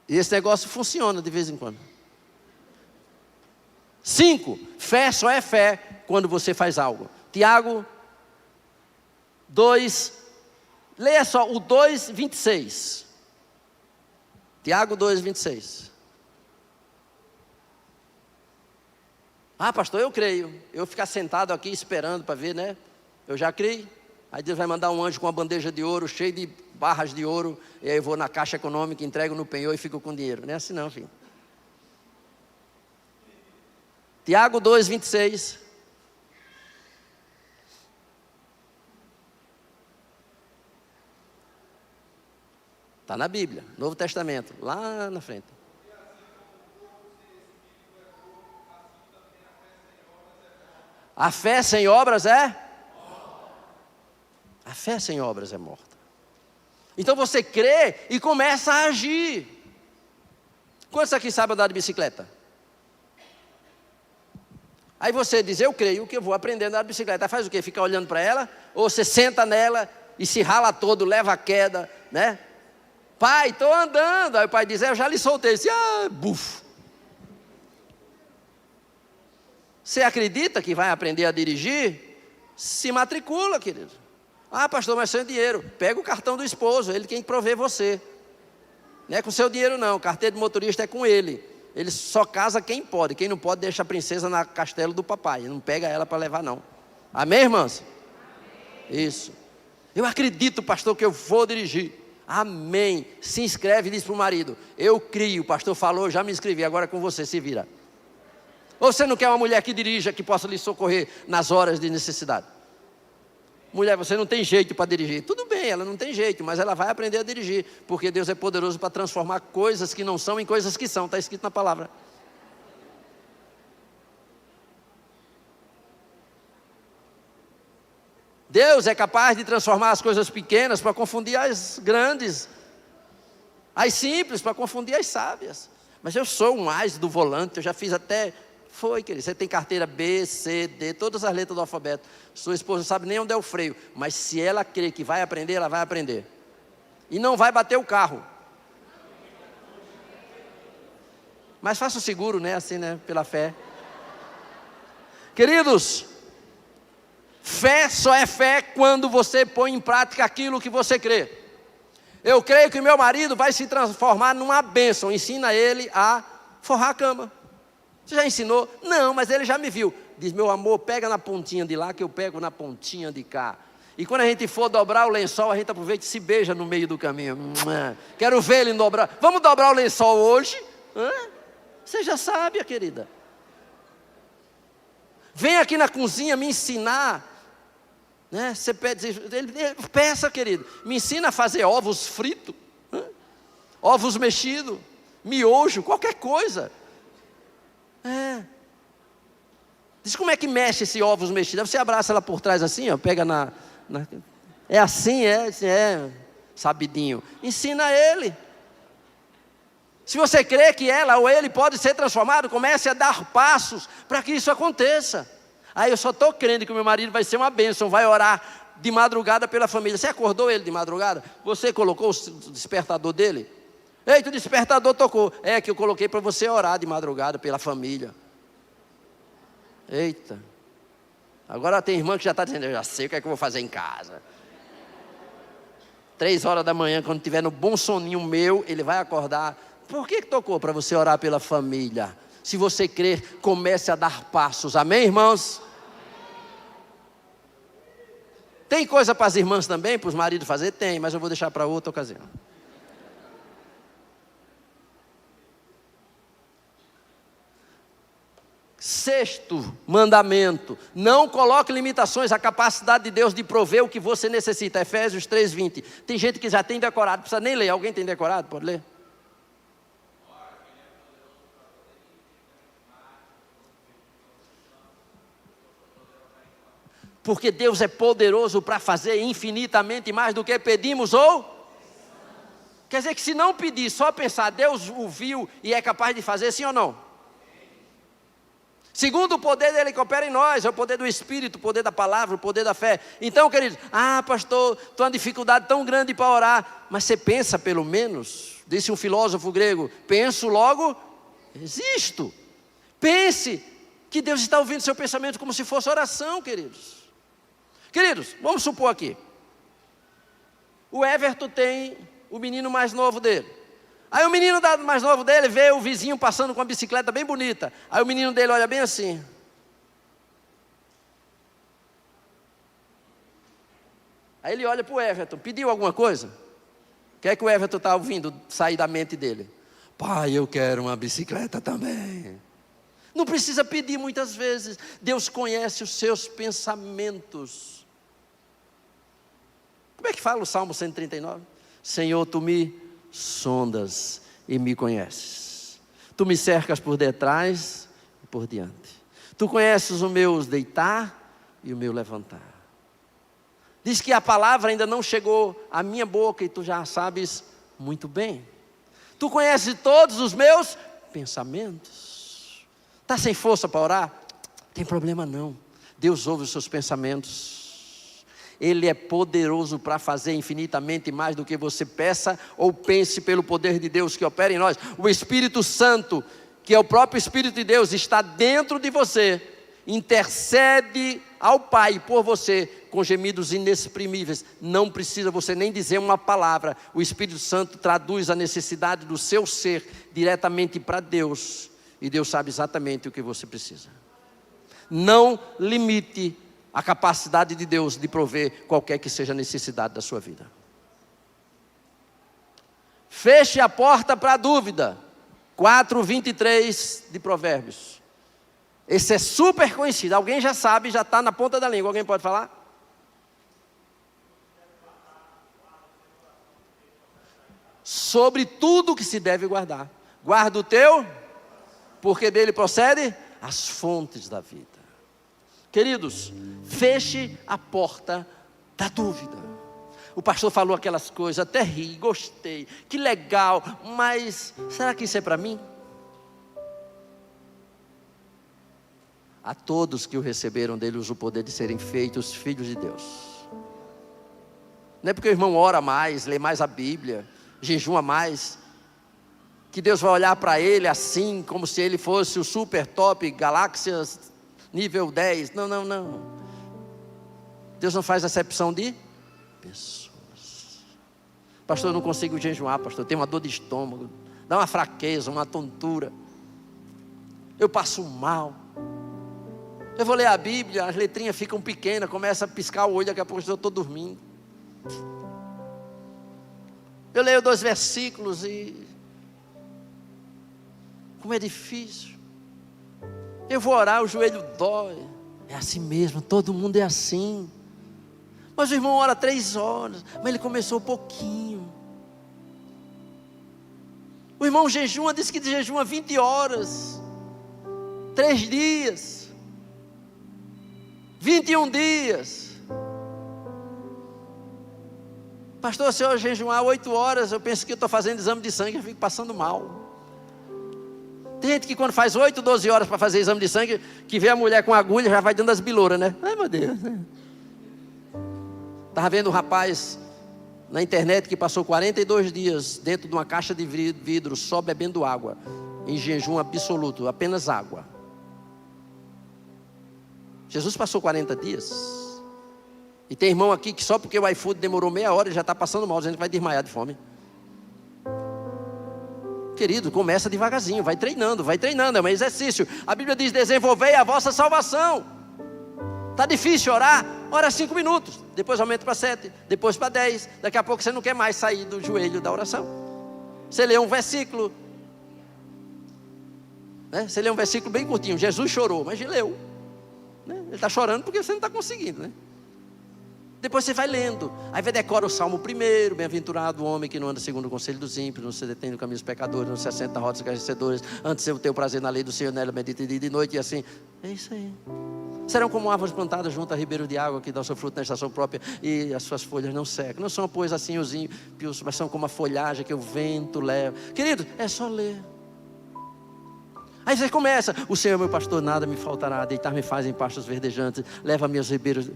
E esse negócio funciona de vez em quando. 5. Fé só é fé quando você faz algo. Tiago 2, leia só o 2:26. Tiago 2:26. Ah, pastor, eu creio. Eu ficar sentado aqui esperando para ver, né? Eu já creio. Aí Deus vai mandar um anjo com uma bandeja de ouro, cheio de barras de ouro. E aí eu vou na Caixa Econômica, entrego no penhor e fico com dinheiro. Não é assim não, filho. Tiago 2, 26. Está na Bíblia, Novo Testamento, lá na frente. A fé sem obras é? A fé sem obras é morta. Então você crê e começa a agir. Quantos aqui sabem andar de bicicleta? Aí você diz, eu creio que eu vou aprender a andar de bicicleta. Aí faz o quê? Fica olhando para ela? Ou você senta nela e se rala todo, leva a queda, né? Pai, estou andando. Aí o pai diz, eu já lhe soltei. Diz, bufo. Você acredita que vai aprender a dirigir? Se matricula, querido. Ah, pastor, mas sem dinheiro. Pega o cartão do esposo, ele quem provê você. Não é com seu dinheiro não, carteira de motorista é com ele. Ele só casa quem pode. Quem não pode deixa a princesa no castelo do papai. Não pega ela para levar não. Amém, irmãs? Amém. Isso. Eu acredito, pastor, que eu vou dirigir. Amém. Se inscreve e diz para o marido, eu crio, o pastor falou, já me inscrevi, agora é com você, se vira. Ou você não quer uma mulher que dirija, que possa lhe socorrer nas horas de necessidade? Mulher, você não tem jeito para dirigir. Tudo bem, ela não tem jeito, mas ela vai aprender a dirigir, porque Deus é poderoso para transformar coisas que não são em coisas que são, está escrito na palavra. Deus é capaz de transformar as coisas pequenas para confundir as grandes, as simples para confundir as sábias. Mas eu sou um as do volante, eu já fiz até... Foi, querido, você tem carteira B, C, D, todas as letras do alfabeto. Sua esposa não sabe nem onde é o freio, mas se ela crer que vai aprender, ela vai aprender. E não vai bater o carro. Mas faça o seguro, né, assim, né, pela fé. Queridos, fé só é fé quando você põe em prática aquilo que você crê. Eu creio que meu marido vai se transformar numa bênção. Ensina ele a forrar a cama. Você já ensinou? Não, mas ele já me viu. Diz, meu amor, pega na pontinha de lá que eu pego na pontinha de cá. E quando a gente for dobrar o lençol, a gente aproveita e se beija no meio do caminho. Quero ver ele dobrar. Vamos dobrar o lençol hoje? Você já sabe, querida. Vem aqui na cozinha me ensinar. Né? Você pede, peça, querido. Me ensina a fazer ovos fritos. Ovos mexidos. Miojo, qualquer coisa. Diz como é que mexe esse ovos mexido. Você abraça ela por trás assim, ó, pega é assim, sabidinho. Ensina ele. Se você crê que ela ou ele pode ser transformado, comece a dar passos para que isso aconteça. Aí eu só estou crendo que o meu marido vai ser uma bênção, vai orar de madrugada pela família. Você acordou ele de madrugada? Você colocou o despertador dele? Eita, o despertador tocou. É que eu coloquei para você orar de madrugada pela família. Eita. Agora tem irmã que já está dizendo, eu já sei o que é que eu vou fazer em casa. 3 horas da manhã, quando estiver no bom soninho meu, ele vai acordar. Por que tocou? Para você orar pela família. Se você crer, comece a dar passos. Amém, irmãos? Tem coisa para as irmãs também, para os maridos fazer? Tem, mas eu vou deixar para outra ocasião. Sexto mandamento, não coloque limitações à capacidade de Deus de prover o que você necessita. Efésios 3:20. Tem gente que já tem decorado, não precisa nem ler. Alguém tem decorado? Pode ler? Porque Deus é poderoso para fazer infinitamente mais do que pedimos ou... Quer dizer que se não pedir, só pensar, Deus o viu e é capaz de fazer, sim ou não? Segundo o poder dele que opera em nós, é o poder do Espírito, o poder da palavra, o poder da fé. Então, queridos, pastor, estou uma dificuldade tão grande para orar. Mas você pensa pelo menos, disse um filósofo grego, penso logo, existo. Pense que Deus está ouvindo seu pensamento como se fosse oração, queridos. Queridos, vamos supor aqui. O Everton tem o menino mais novo dele. Aí o menino mais novo dele vê o vizinho passando com uma bicicleta bem bonita. Aí o menino dele olha bem assim. Aí ele olha para o Everton, pediu alguma coisa? O que é que o Everton está ouvindo sair da mente dele? Pai, eu quero uma bicicleta também. Não precisa pedir muitas vezes. Deus conhece os seus pensamentos. Como é que fala o Salmo 139? Senhor, tu me sondas e me conheces. Tu me cercas por detrás e por diante. Tu conheces o meu deitar e o meu levantar. Diz que a palavra ainda não chegou à minha boca e tu já sabes muito bem. Tu conheces todos os meus pensamentos. Está sem força para orar? Tem problema não. Deus ouve os seus pensamentos. Ele é poderoso para fazer infinitamente mais do que você peça ou pense, pelo poder de Deus que opera em nós. O Espírito Santo, que é o próprio Espírito de Deus, está dentro de você, intercede ao Pai por você com gemidos inexprimíveis. Não precisa você nem dizer uma palavra. O Espírito Santo traduz a necessidade do seu ser diretamente para Deus, e Deus sabe exatamente o que você precisa. Não limite a capacidade de Deus de prover qualquer que seja a necessidade da sua vida. Feche a porta para a dúvida. 4:23 de Provérbios. Esse é super conhecido. Alguém já sabe, já está na ponta da língua. Alguém pode falar? Sobre tudo que se deve guardar. Guarda o teu, porque dele procede as fontes da vida. Queridos, feche a porta da dúvida. O pastor falou aquelas coisas, até ri, gostei, que legal, mas será que isso é para mim? A todos que o receberam dele usa o poder de serem feitos filhos de Deus. Não é porque o irmão ora mais, lê mais a Bíblia, jejua mais, que Deus vai olhar para ele assim, como se ele fosse o super top, galáxias nível 10. Não, não, não. Deus não faz acepção de pessoas. Pastor, eu não consigo jejuar, pastor, eu tenho uma dor de estômago, dá uma fraqueza, uma tontura, eu passo mal. Eu vou ler a Bíblia, as letrinhas ficam pequenas, começa a piscar o olho, daqui a pouco eu estou dormindo. Eu leio 2 versículos e como é difícil. Eu vou orar, o joelho dói. É assim mesmo, todo mundo é assim. Mas o irmão ora 3 horas, mas ele começou pouquinho. O irmão jejua, disse que jejua 20 horas, 3 dias, 21 dias. Pastor, se eu jejuar 8 horas, eu penso que eu estou fazendo exame de sangue, eu fico passando mal. Tem gente que quando faz 8, 12 horas para fazer exame de sangue, que vê a mulher com agulha, já vai dando as bilouras, né? Ai, meu Deus. Estava vendo um rapaz na internet que passou 42 dias dentro de uma caixa de vidro, só bebendo água, em jejum absoluto, apenas água. Jesus passou 40 dias. E tem irmão aqui que só porque o iFood demorou meia hora, ele já está passando mal, dizendo que vai desmaiar de fome. Querido, começa devagarzinho, vai treinando, é um exercício. A Bíblia diz, desenvolvei a vossa salvação. Está difícil orar? Ora 5 minutos, depois aumenta para 7, depois para 10, daqui a pouco você não quer mais sair do joelho da oração. Você lê um versículo, né? Você lê um versículo bem curtinho, Jesus chorou, mas ele leu, né? Ele está chorando porque você não está conseguindo, né? Depois você vai lendo, aí vai decora o Salmo 1, bem-aventurado o homem que não anda segundo o conselho dos ímpios, não se detém no caminho dos pecadores, não se assenta na roda dos escarnecedores, antes eu tenho prazer na lei do Senhor, nela medita dia e de noite, e assim, é isso aí. Serão como árvores plantadas junto a ribeiro de água, que dão seu fruto na estação própria, e as suas folhas não secam. Não são, pois, assim os ímpios, mas são como a folhagem que o vento leva. Querido, é só ler. Aí você começa, o Senhor é meu pastor, nada me faltará, deitar-me faz em pastos verdejantes, leva-me aos ribeiros.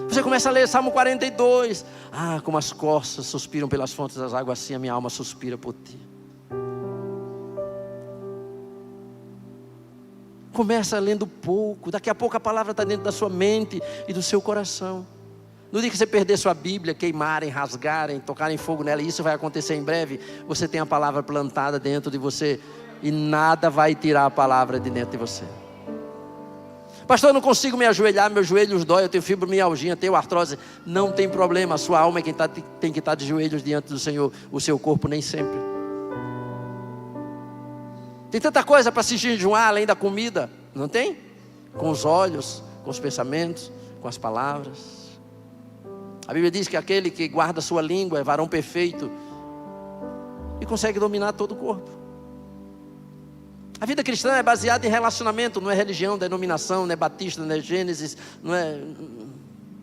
Você começa a ler Salmo 42. Ah, como as corças suspiram pelas fontes das águas, assim a minha alma suspira por ti. Começa lendo pouco, daqui a pouco a palavra está dentro da sua mente e do seu coração. No dia que você perder sua Bíblia, queimarem, rasgarem, tocarem fogo nela, e isso vai acontecer em breve, você tem a palavra plantada dentro de você, e nada vai tirar a palavra de dentro de você. Pastor, eu não consigo me ajoelhar, meus joelhos dói, eu tenho fibromialgia, tenho artrose. Não tem problema, a sua alma é quem tem que estar de joelhos diante do Senhor, o seu corpo nem sempre. Tem tanta coisa para se jejuar além da comida, não tem? Com os olhos, com os pensamentos, com as palavras. A Bíblia diz que aquele que guarda a sua língua é varão perfeito e consegue dominar todo o corpo. A vida cristã é baseada em relacionamento, não é religião, denominação, não é batista, não é Gênesis, não é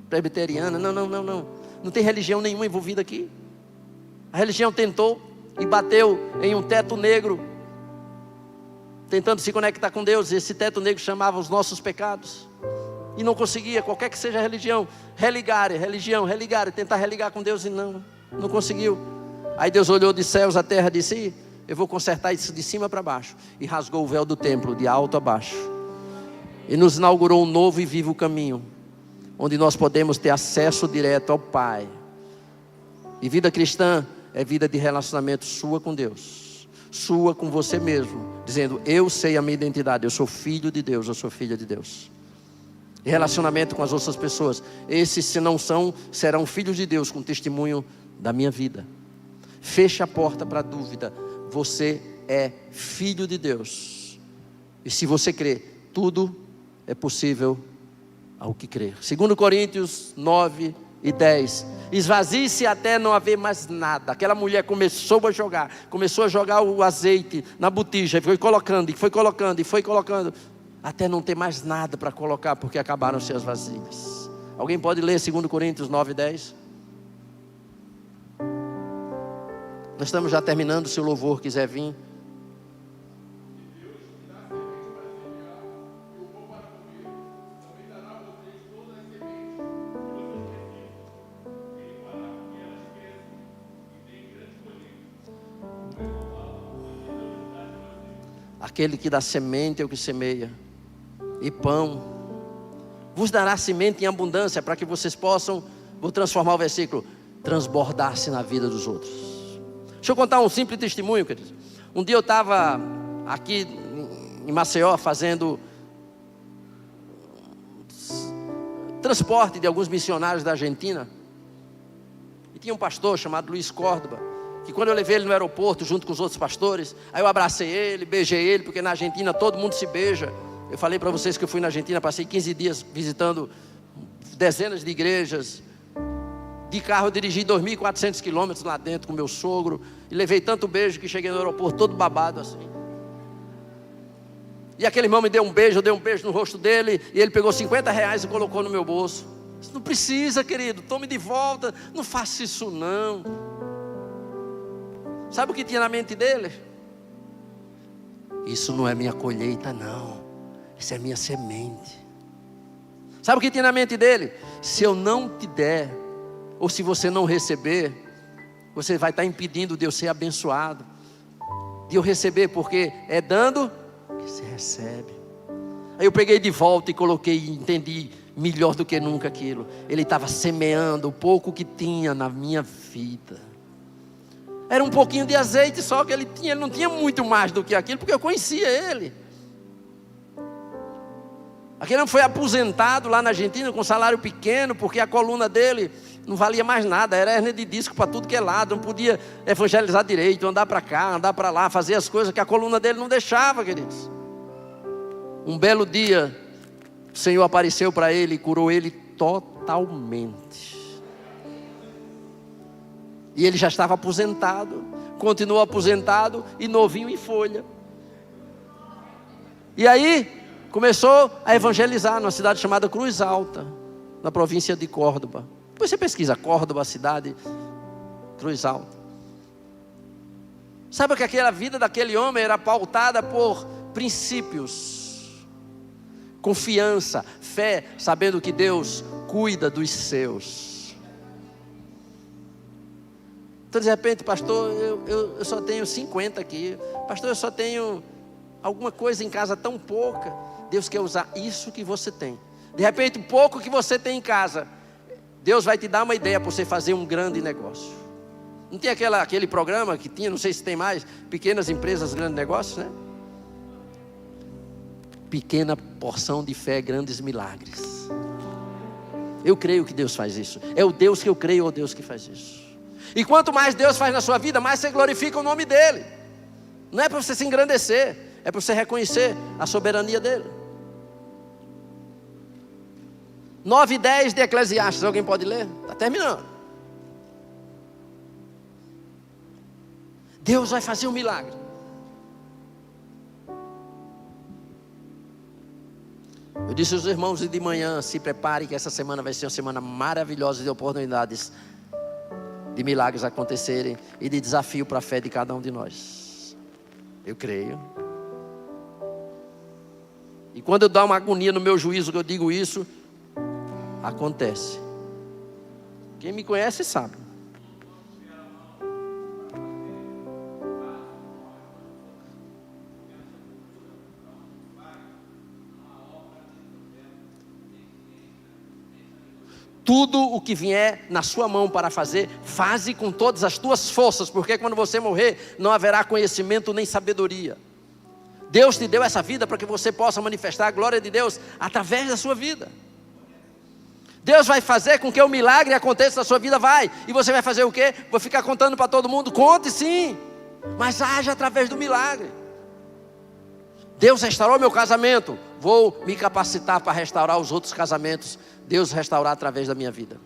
presbiteriana, não. Não tem religião nenhuma envolvida aqui. A religião tentou e bateu em um teto negro, tentando se conectar com Deus. Esse teto negro chamava os nossos pecados. E não conseguia, qualquer que seja a religião, religar, tentar religar com Deus, e não conseguiu. Aí Deus olhou de céus à terra e disse: eu vou consertar isso de cima para baixo. E rasgou o véu do templo de alto a baixo. E nos inaugurou um novo e vivo caminho, onde nós podemos ter acesso direto ao Pai. E vida cristã é vida de relacionamento sua com Deus, sua com você mesmo, dizendo: eu sei a minha identidade, eu sou filho de Deus, eu sou filha de Deus. E relacionamento com as outras pessoas, esses, se não são, serão filhos de Deus com testemunho da minha vida. Feche a porta para a dúvida. Você é filho de Deus, e se você crê, tudo é possível ao que crer. 2 Coríntios 9 e 10. Esvazie-se até não haver mais nada. Aquela mulher começou a jogar o azeite na botija, e foi colocando, até não ter mais nada para colocar, porque acabaram-se as vasilhas. Alguém pode ler 2 Coríntios 9 e 10? Nós estamos já terminando, se o louvor quiser vir. Aquele que dá semente é o que semeia, e pão. Vos dará semente em abundância, para que vocês possam, vou transformar o versículo, transbordar-se na vida dos outros. Deixa eu contar um simples testemunho, queridos. Um dia eu estava aqui em Maceió fazendo transporte de alguns missionários da Argentina. E tinha um pastor chamado Luiz Córdoba, que quando eu levei ele no aeroporto junto com os outros pastores, aí eu abracei ele, beijei ele, porque na Argentina todo mundo se beija. Eu falei para vocês que eu fui na Argentina, passei 15 dias visitando dezenas de igrejas. De carro eu dirigi 2.400 quilômetros lá dentro com meu sogro, e levei tanto beijo que cheguei no aeroporto todo babado assim. E aquele irmão me deu um beijo, eu dei um beijo no rosto dele, e ele pegou R$50 e colocou no meu bolso. Disse: não precisa, querido, tome de volta, não faça isso não. Sabe o que tinha na mente dele? Isso não é minha colheita não, isso é minha semente. Sabe o que tinha na mente dele? Se eu não te der, ou se você não receber, você vai estar impedindo de eu ser abençoado, de eu receber, porque é dando que se recebe. Aí eu peguei de volta e coloquei, e entendi melhor do que nunca aquilo. Ele estava semeando o pouco que tinha na minha vida. Era um pouquinho de azeite só que ele tinha, ele não tinha muito mais do que aquilo, porque eu conhecia ele. Aquele homem foi aposentado lá na Argentina com salário pequeno, porque a coluna dele não valia mais nada, era hérnia de disco para tudo que é lado, não podia evangelizar direito, andar para cá, andar para lá, fazer as coisas que a coluna dele não deixava, queridos. Um belo dia, o Senhor apareceu para ele e curou ele totalmente. E ele já estava aposentado, continuou aposentado e novinho em folha. E aí começou a evangelizar numa cidade chamada Cruz Alta, na província de Córdoba. Depois você pesquisa Córdoba, cidade, Cruz Alta. Sabe que aquela vida daquele homem era pautada por princípios, confiança, fé, sabendo que Deus cuida dos seus. Então de repente: pastor, eu só tenho 50 aqui. Pastor, eu só tenho alguma coisa em casa tão pouca. Deus quer usar isso que você tem. De repente, o pouco que você tem em casa, Deus vai te dar uma ideia para você fazer um grande negócio. Não tem aquele programa que tinha, não sei se tem mais, Pequenas Empresas, Grandes Negócios, né? Pequena porção de fé, grandes milagres. Eu creio que Deus faz isso. É o Deus que eu creio, é o Deus que faz isso. E quanto mais Deus faz na sua vida, mais você glorifica o nome dele. Não é para você se engrandecer. É para você reconhecer a soberania dele. 9 e 10 de Eclesiastes, alguém pode ler? Está terminando. Deus vai fazer um milagre. Eu disse aos irmãos de manhã, se preparem que essa semana vai ser uma semana maravilhosa de oportunidades, de milagres acontecerem e de desafio para a fé de cada um de nós. Eu creio. E quando eu dou uma agonia no meu juízo que eu digo isso, acontece. Quem me conhece sabe. Tudo o que vier na sua mão para fazer, faze com todas as tuas forças, porque quando você morrer, não haverá conhecimento nem sabedoria. Deus te deu essa vida para que você possa manifestar a glória de Deus através da sua vida. Deus vai fazer com que o milagre aconteça na sua vida, vai. E você vai fazer o quê? Vou ficar contando para todo mundo? Conte sim, mas haja através do milagre. Deus restaurou meu casamento, vou me capacitar para restaurar os outros casamentos. Deus restaurar através da minha vida.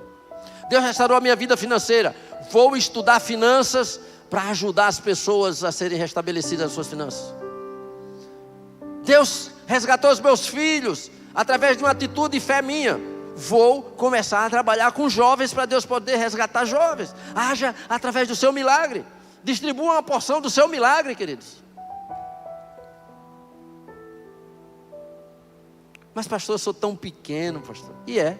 Deus restaurou a minha vida financeira, vou estudar finanças para ajudar as pessoas a serem restabelecidas as suas finanças. Deus resgatou os meus filhos através de uma atitude de fé minha. Vou começar a trabalhar com jovens para Deus poder resgatar jovens. Haja através do seu milagre. Distribua uma porção do seu milagre, queridos. Mas pastor, eu sou tão pequeno, pastor. E é.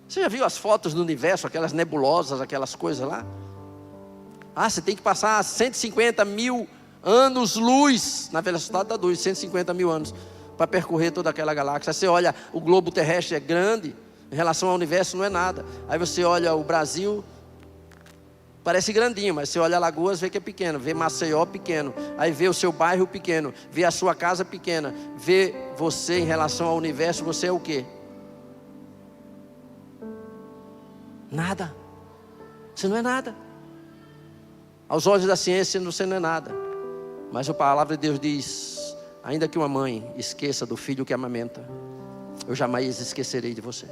Você já viu as fotos do universo, aquelas nebulosas, aquelas coisas lá? Ah, você tem que passar 150 mil anos-luz, na velocidade da luz, 150 mil anos, para percorrer toda aquela galáxia. Você olha, o globo terrestre é grande, em relação ao universo não é nada. Aí você olha o Brasil, parece grandinho, mas você olha Alagoas, vê que é pequeno, vê Maceió pequeno, aí vê o seu bairro pequeno, vê a sua casa pequena, vê você em relação ao universo, você é o quê? Nada. Você não é nada. Aos olhos da ciência você não é nada. Mas a palavra de Deus diz: ainda que uma mãe esqueça do filho que amamenta, eu jamais esquecerei de você.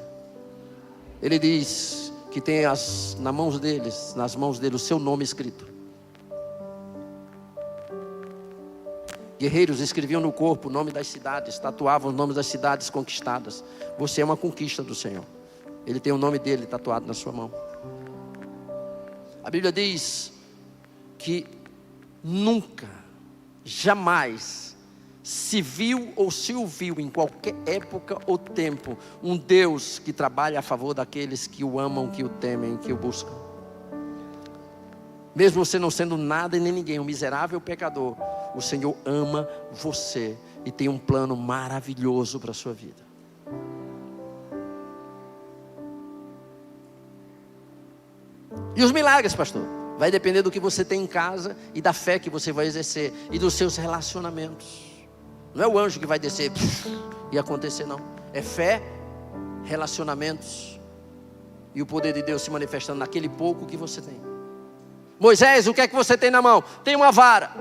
Ele diz que tem nas mãos dele o seu nome escrito. Guerreiros escreviam no corpo o nome das cidades, tatuavam os nomes das cidades conquistadas. Você é uma conquista do Senhor. Ele tem o nome dele tatuado na sua mão. A Bíblia diz que nunca, jamais se viu ou se ouviu em qualquer época ou tempo um Deus que trabalha a favor daqueles que o amam, que o temem, que o buscam. Mesmo você não sendo nada e nem ninguém, um miserável pecador, o Senhor ama você e tem um plano maravilhoso para a sua vida. E os milagres, pastor? Vai depender do que você tem em casa e da fé que você vai exercer e dos seus relacionamentos. Não é o anjo que vai descer e acontecer, não. É fé, relacionamentos e o poder de Deus se manifestando naquele pouco que você tem. Moisés, o que é que você tem na mão? Tem uma vara.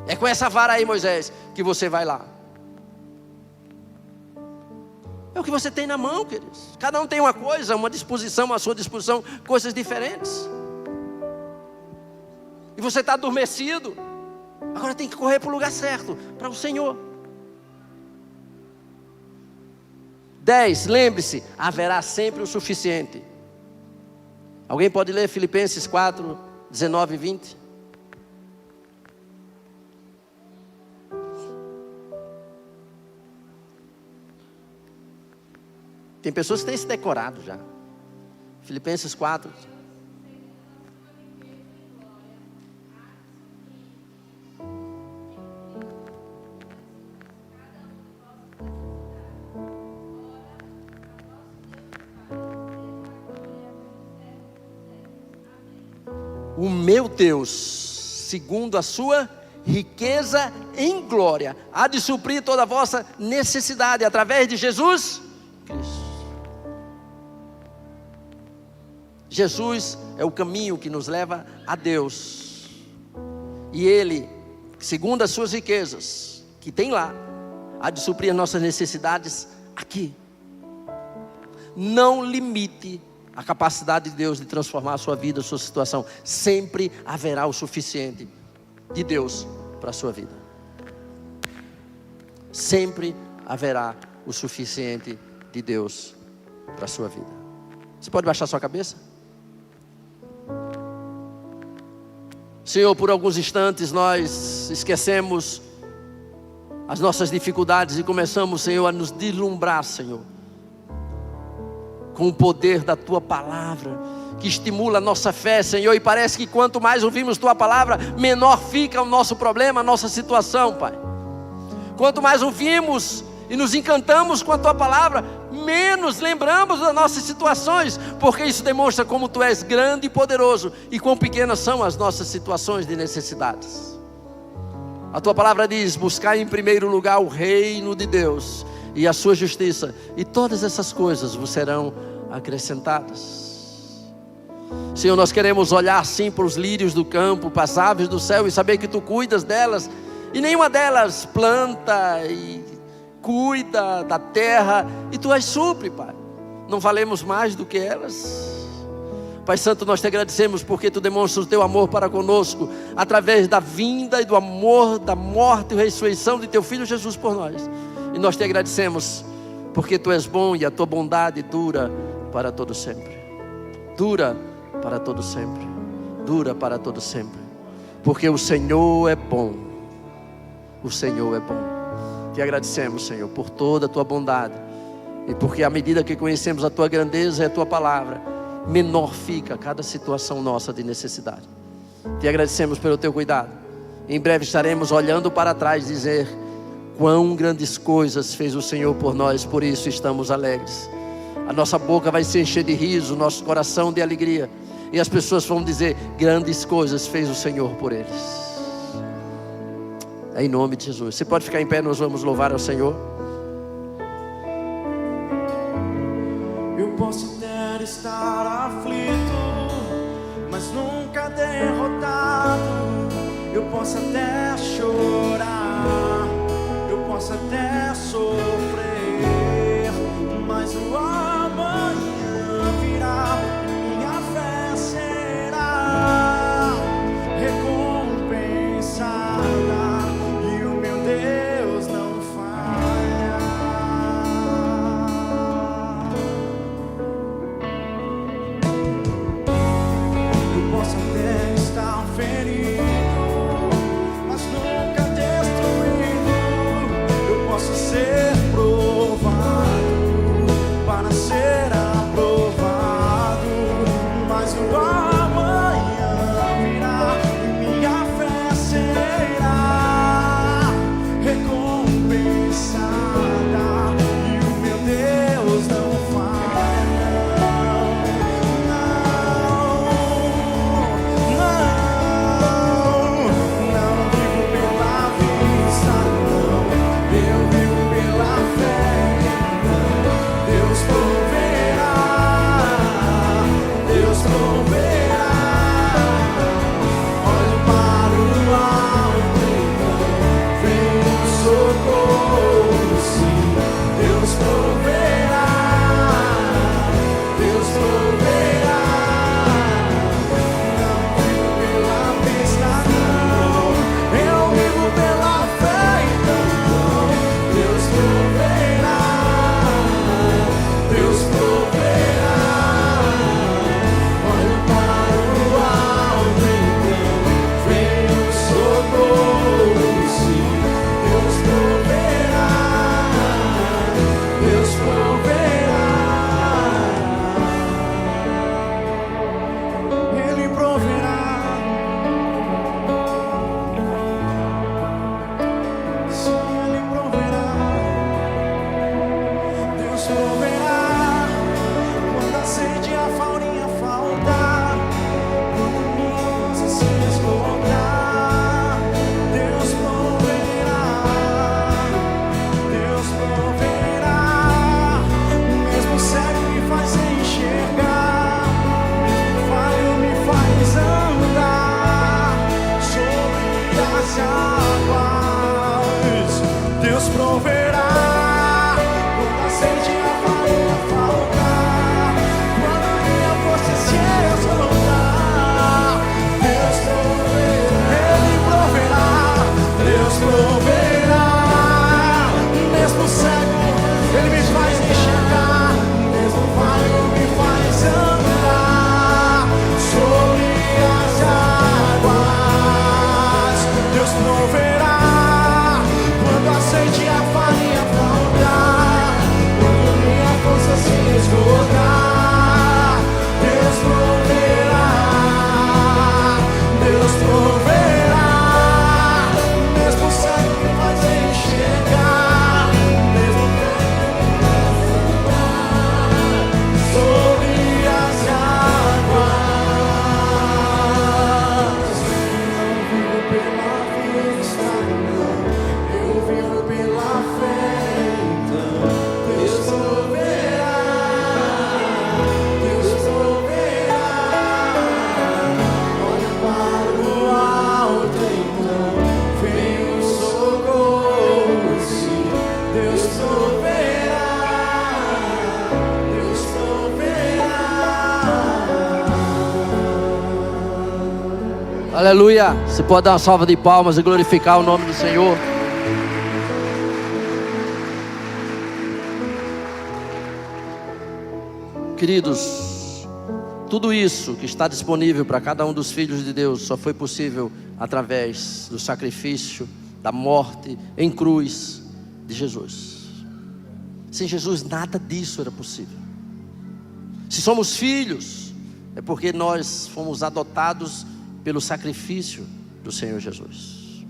É com essa vara aí, Moisés, que você vai lá. É o que você tem na mão, queridos. Cada um tem uma coisa, uma disposição, à sua disposição, coisas diferentes. E você está adormecido. Agora tem que correr para o lugar certo, para o Senhor. 10, lembre-se, haverá sempre o suficiente. Alguém pode ler Filipenses 4, 19 e 20? Tem pessoas que têm isso decorado já. Filipenses 4. O meu Deus, segundo a sua riqueza em glória, há de suprir toda a vossa necessidade através de Jesus Cristo. Jesus é o caminho que nos leva a Deus. E Ele segundo as suas riquezas, que tem lá, há de suprir as nossas necessidades aqui. Não limite a capacidade de Deus de transformar a sua vida, a sua situação. Sempre haverá o suficiente de Deus para a sua vida. Sempre haverá o suficiente de Deus para a sua vida. Você pode baixar sua cabeça? Senhor, por alguns instantes nós esquecemos as nossas dificuldades e começamos, Senhor, a nos deslumbrar, Senhor, com o poder da Tua Palavra, que estimula a nossa fé, Senhor, e parece que quanto mais ouvimos Tua Palavra, menor fica o nosso problema, a nossa situação, Pai. Quanto mais ouvimos e nos encantamos com a Tua Palavra, menos lembramos das nossas situações, porque isso demonstra como Tu és grande e poderoso, e quão pequenas são as nossas situações de necessidades. A Tua Palavra diz: buscar em primeiro lugar o reino de Deus e a sua justiça, e todas essas coisas vos serão acrescentadas. Senhor, nós queremos olhar sim para os lírios do campo, para as aves do céu, e saber que Tu cuidas delas, e nenhuma delas planta e cuida da terra, e Tu as supre, Pai. Não valemos mais do que elas. Pai Santo, nós Te agradecemos porque Tu demonstras o Teu amor para conosco, através da vinda e do amor, da morte e ressurreição de Teu Filho Jesus por nós. E nós Te agradecemos porque Tu és bom e a Tua bondade dura para todo sempre. Dura para todo sempre. Dura para todo sempre. Porque o Senhor é bom. O Senhor é bom. Te agradecemos, Senhor, por toda a Tua bondade. E porque à medida que conhecemos a Tua grandeza e a Tua palavra, menor fica cada situação nossa de necessidade. Te agradecemos pelo Teu cuidado. Em breve estaremos olhando para trás e dizer: quão grandes coisas fez o Senhor por nós, por isso estamos alegres. A nossa boca vai se encher de riso, nosso coração de alegria. E as pessoas vão dizer: grandes coisas fez o Senhor por eles. É em nome de Jesus. Você pode ficar em pé, nós vamos louvar ao Senhor. Eu posso até estar aflito, mas nunca derrotado. Eu posso até chorar, eu posso até sofrer, mas o amanhã virá e minha fé será recompensada, e o meu Deus não falha. Eu posso até estar ferido, mas nunca destruído. Eu posso ser provado para ser aprovado, mas o amanhã virá e minha fé será recompensada, e o meu Deus não falha. Não vivo pela vista, não, eu vivo pela fé. Deus proverá, Deus proverá. Olho para o alto, então vem o socorro, sim. Deus proverá, Deus proverá. Não vivo pela vista, não, eu vivo pela fé, então Deus proverá, Deus proverá. Olho para o alto, então vem o socorro, sim. Deus proverá, Deus proverá. Ele proverá, sim, Ele proverá. Deus proverá quando a sede e a faurinha faltar, quando minha força se esgotar. Deus proverá, Deus proverá. Mesmo cego me faz enxergar, mesmo falho me faz andar sobre as águas. Aleluia. Você pode dar uma salva de palmas e glorificar o nome do Senhor. Queridos, tudo isso que está disponível para cada um dos filhos de Deus só foi possível através do sacrifício, da morte em cruz de Jesus. Sem Jesus nada disso era possível. Se somos filhos, é porque nós fomos adotados pelo sacrifício do Senhor Jesus.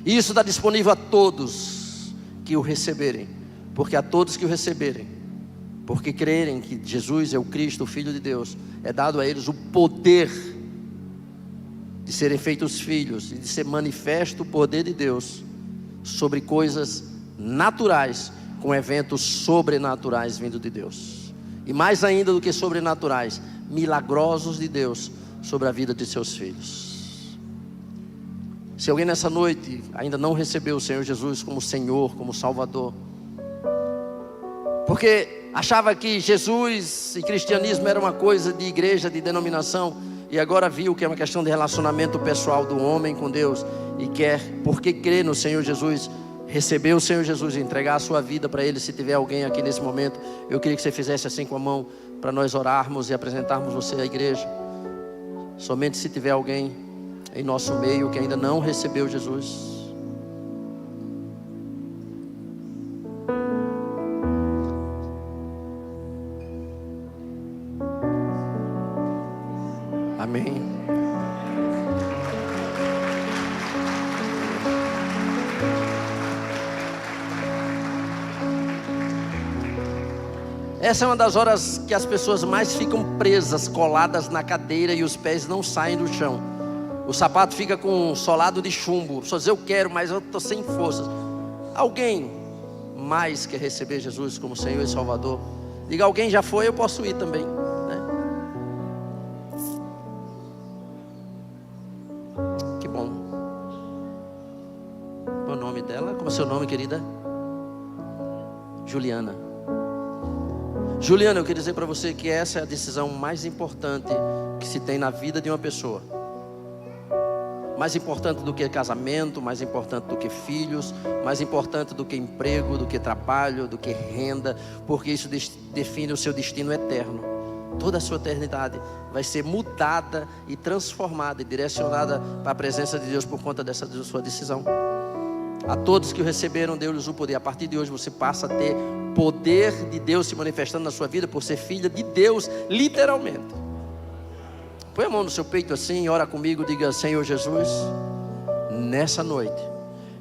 E isso está disponível a todos que o receberem, porque a todos que o receberem, porque crerem que Jesus é o Cristo, o Filho de Deus, é dado a eles o poder de serem feitos filhos e de ser manifesto o poder de Deus sobre coisas naturais, com eventos sobrenaturais vindo de Deus. E mais ainda do que sobrenaturais, milagrosos de Deus sobre a vida de seus filhos. Se alguém nessa noite ainda não recebeu o Senhor Jesus como Senhor, como Salvador, porque achava que Jesus e cristianismo era uma coisa de igreja, de denominação, e agora viu que é uma questão de relacionamento pessoal do homem com Deus, e quer, porque crê no Senhor Jesus, receber o Senhor Jesus e entregar a sua vida para Ele. Se tiver alguém aqui nesse momento, eu queria que você fizesse assim com a mão, para nós orarmos e apresentarmos você à igreja. Somente se tiver alguém em nosso meio que ainda não recebeu Jesus. Amém. Essa é uma das horas que as pessoas mais ficam presas, coladas na cadeira, e os pés não saem do chão. O sapato fica com um solado de chumbo. A pessoa diz: eu quero, mas eu estou sem forças. Alguém mais quer receber Jesus como Senhor e Salvador? Diga: alguém já foi, eu posso ir também, né? Que bom. Qual o nome dela? Como é o seu nome, querida? Juliana. Juliana, eu queria dizer para você que essa é a decisão mais importante que se tem na vida de uma pessoa. Mais importante do que casamento, mais importante do que filhos, mais importante do que emprego, do que trabalho, do que renda, porque isso define o seu destino eterno. Toda a sua eternidade vai ser mudada e transformada e direcionada para a presença de Deus por conta dessa sua decisão. A todos que o receberam, deu-lhes o poder. A partir de hoje você passa a ter poder de Deus se manifestando na sua vida por ser filha de Deus, literalmente. Põe a mão no seu peito assim, ora comigo, diga: Senhor Jesus, nessa noite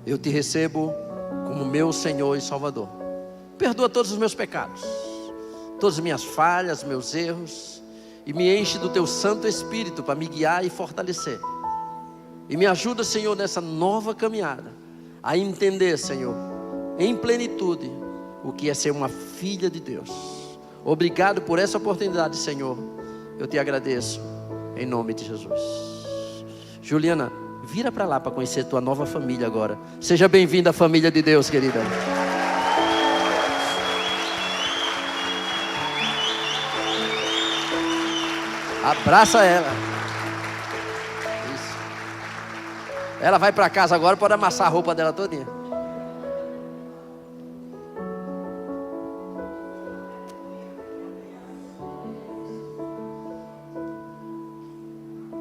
eu te recebo como meu Senhor e Salvador. Perdoa todos os meus pecados, todas as minhas falhas, meus erros, e me enche do teu Santo Espírito para me guiar e fortalecer. E me ajuda, Senhor, nessa nova caminhada, a entender, Senhor, em plenitude, o que é ser uma filha de Deus. Obrigado por essa oportunidade, Senhor. Eu te agradeço, em nome de Jesus. Juliana, vira para lá para conhecer tua nova família agora. Seja bem-vinda à família de Deus, querida. Abraça ela. Isso. Ela vai para casa agora, pode amassar a roupa dela todinha.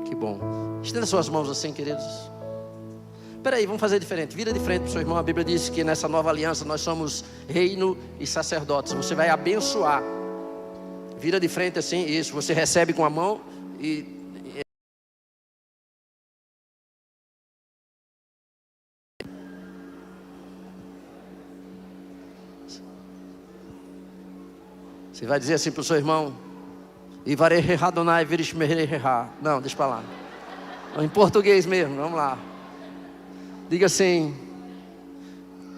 Que bom. Estenda suas mãos assim, queridos. Espera aí, vamos fazer diferente. Vira de frente para o seu irmão. A Bíblia diz que nessa nova aliança nós somos reino e sacerdotes. Você vai abençoar. Vira de frente assim, isso. Você recebe com a mão e... Você vai dizer assim para o seu irmão: não, deixa para lá. Em português mesmo, vamos lá. Diga assim: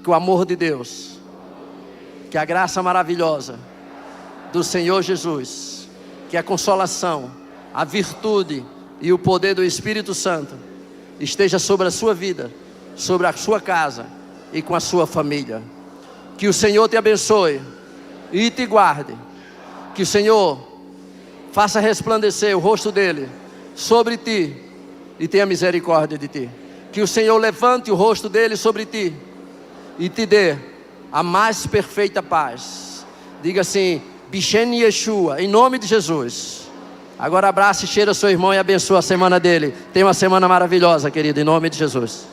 que o amor de Deus, que a graça maravilhosa do Senhor Jesus, que a consolação, a virtude e o poder do Espírito Santo esteja sobre a sua vida, sobre a sua casa e com a sua família. Que o Senhor te abençoe e te guarde. Que o Senhor faça resplandecer o rosto dele sobre ti e tenha misericórdia de ti. Que o Senhor levante o rosto dele sobre ti e te dê a mais perfeita paz. Diga assim: Bishen Yeshua, em nome de Jesus. Agora abrace e cheira seu irmão e abençoa a semana dele. Tenha uma semana maravilhosa, querido, em nome de Jesus.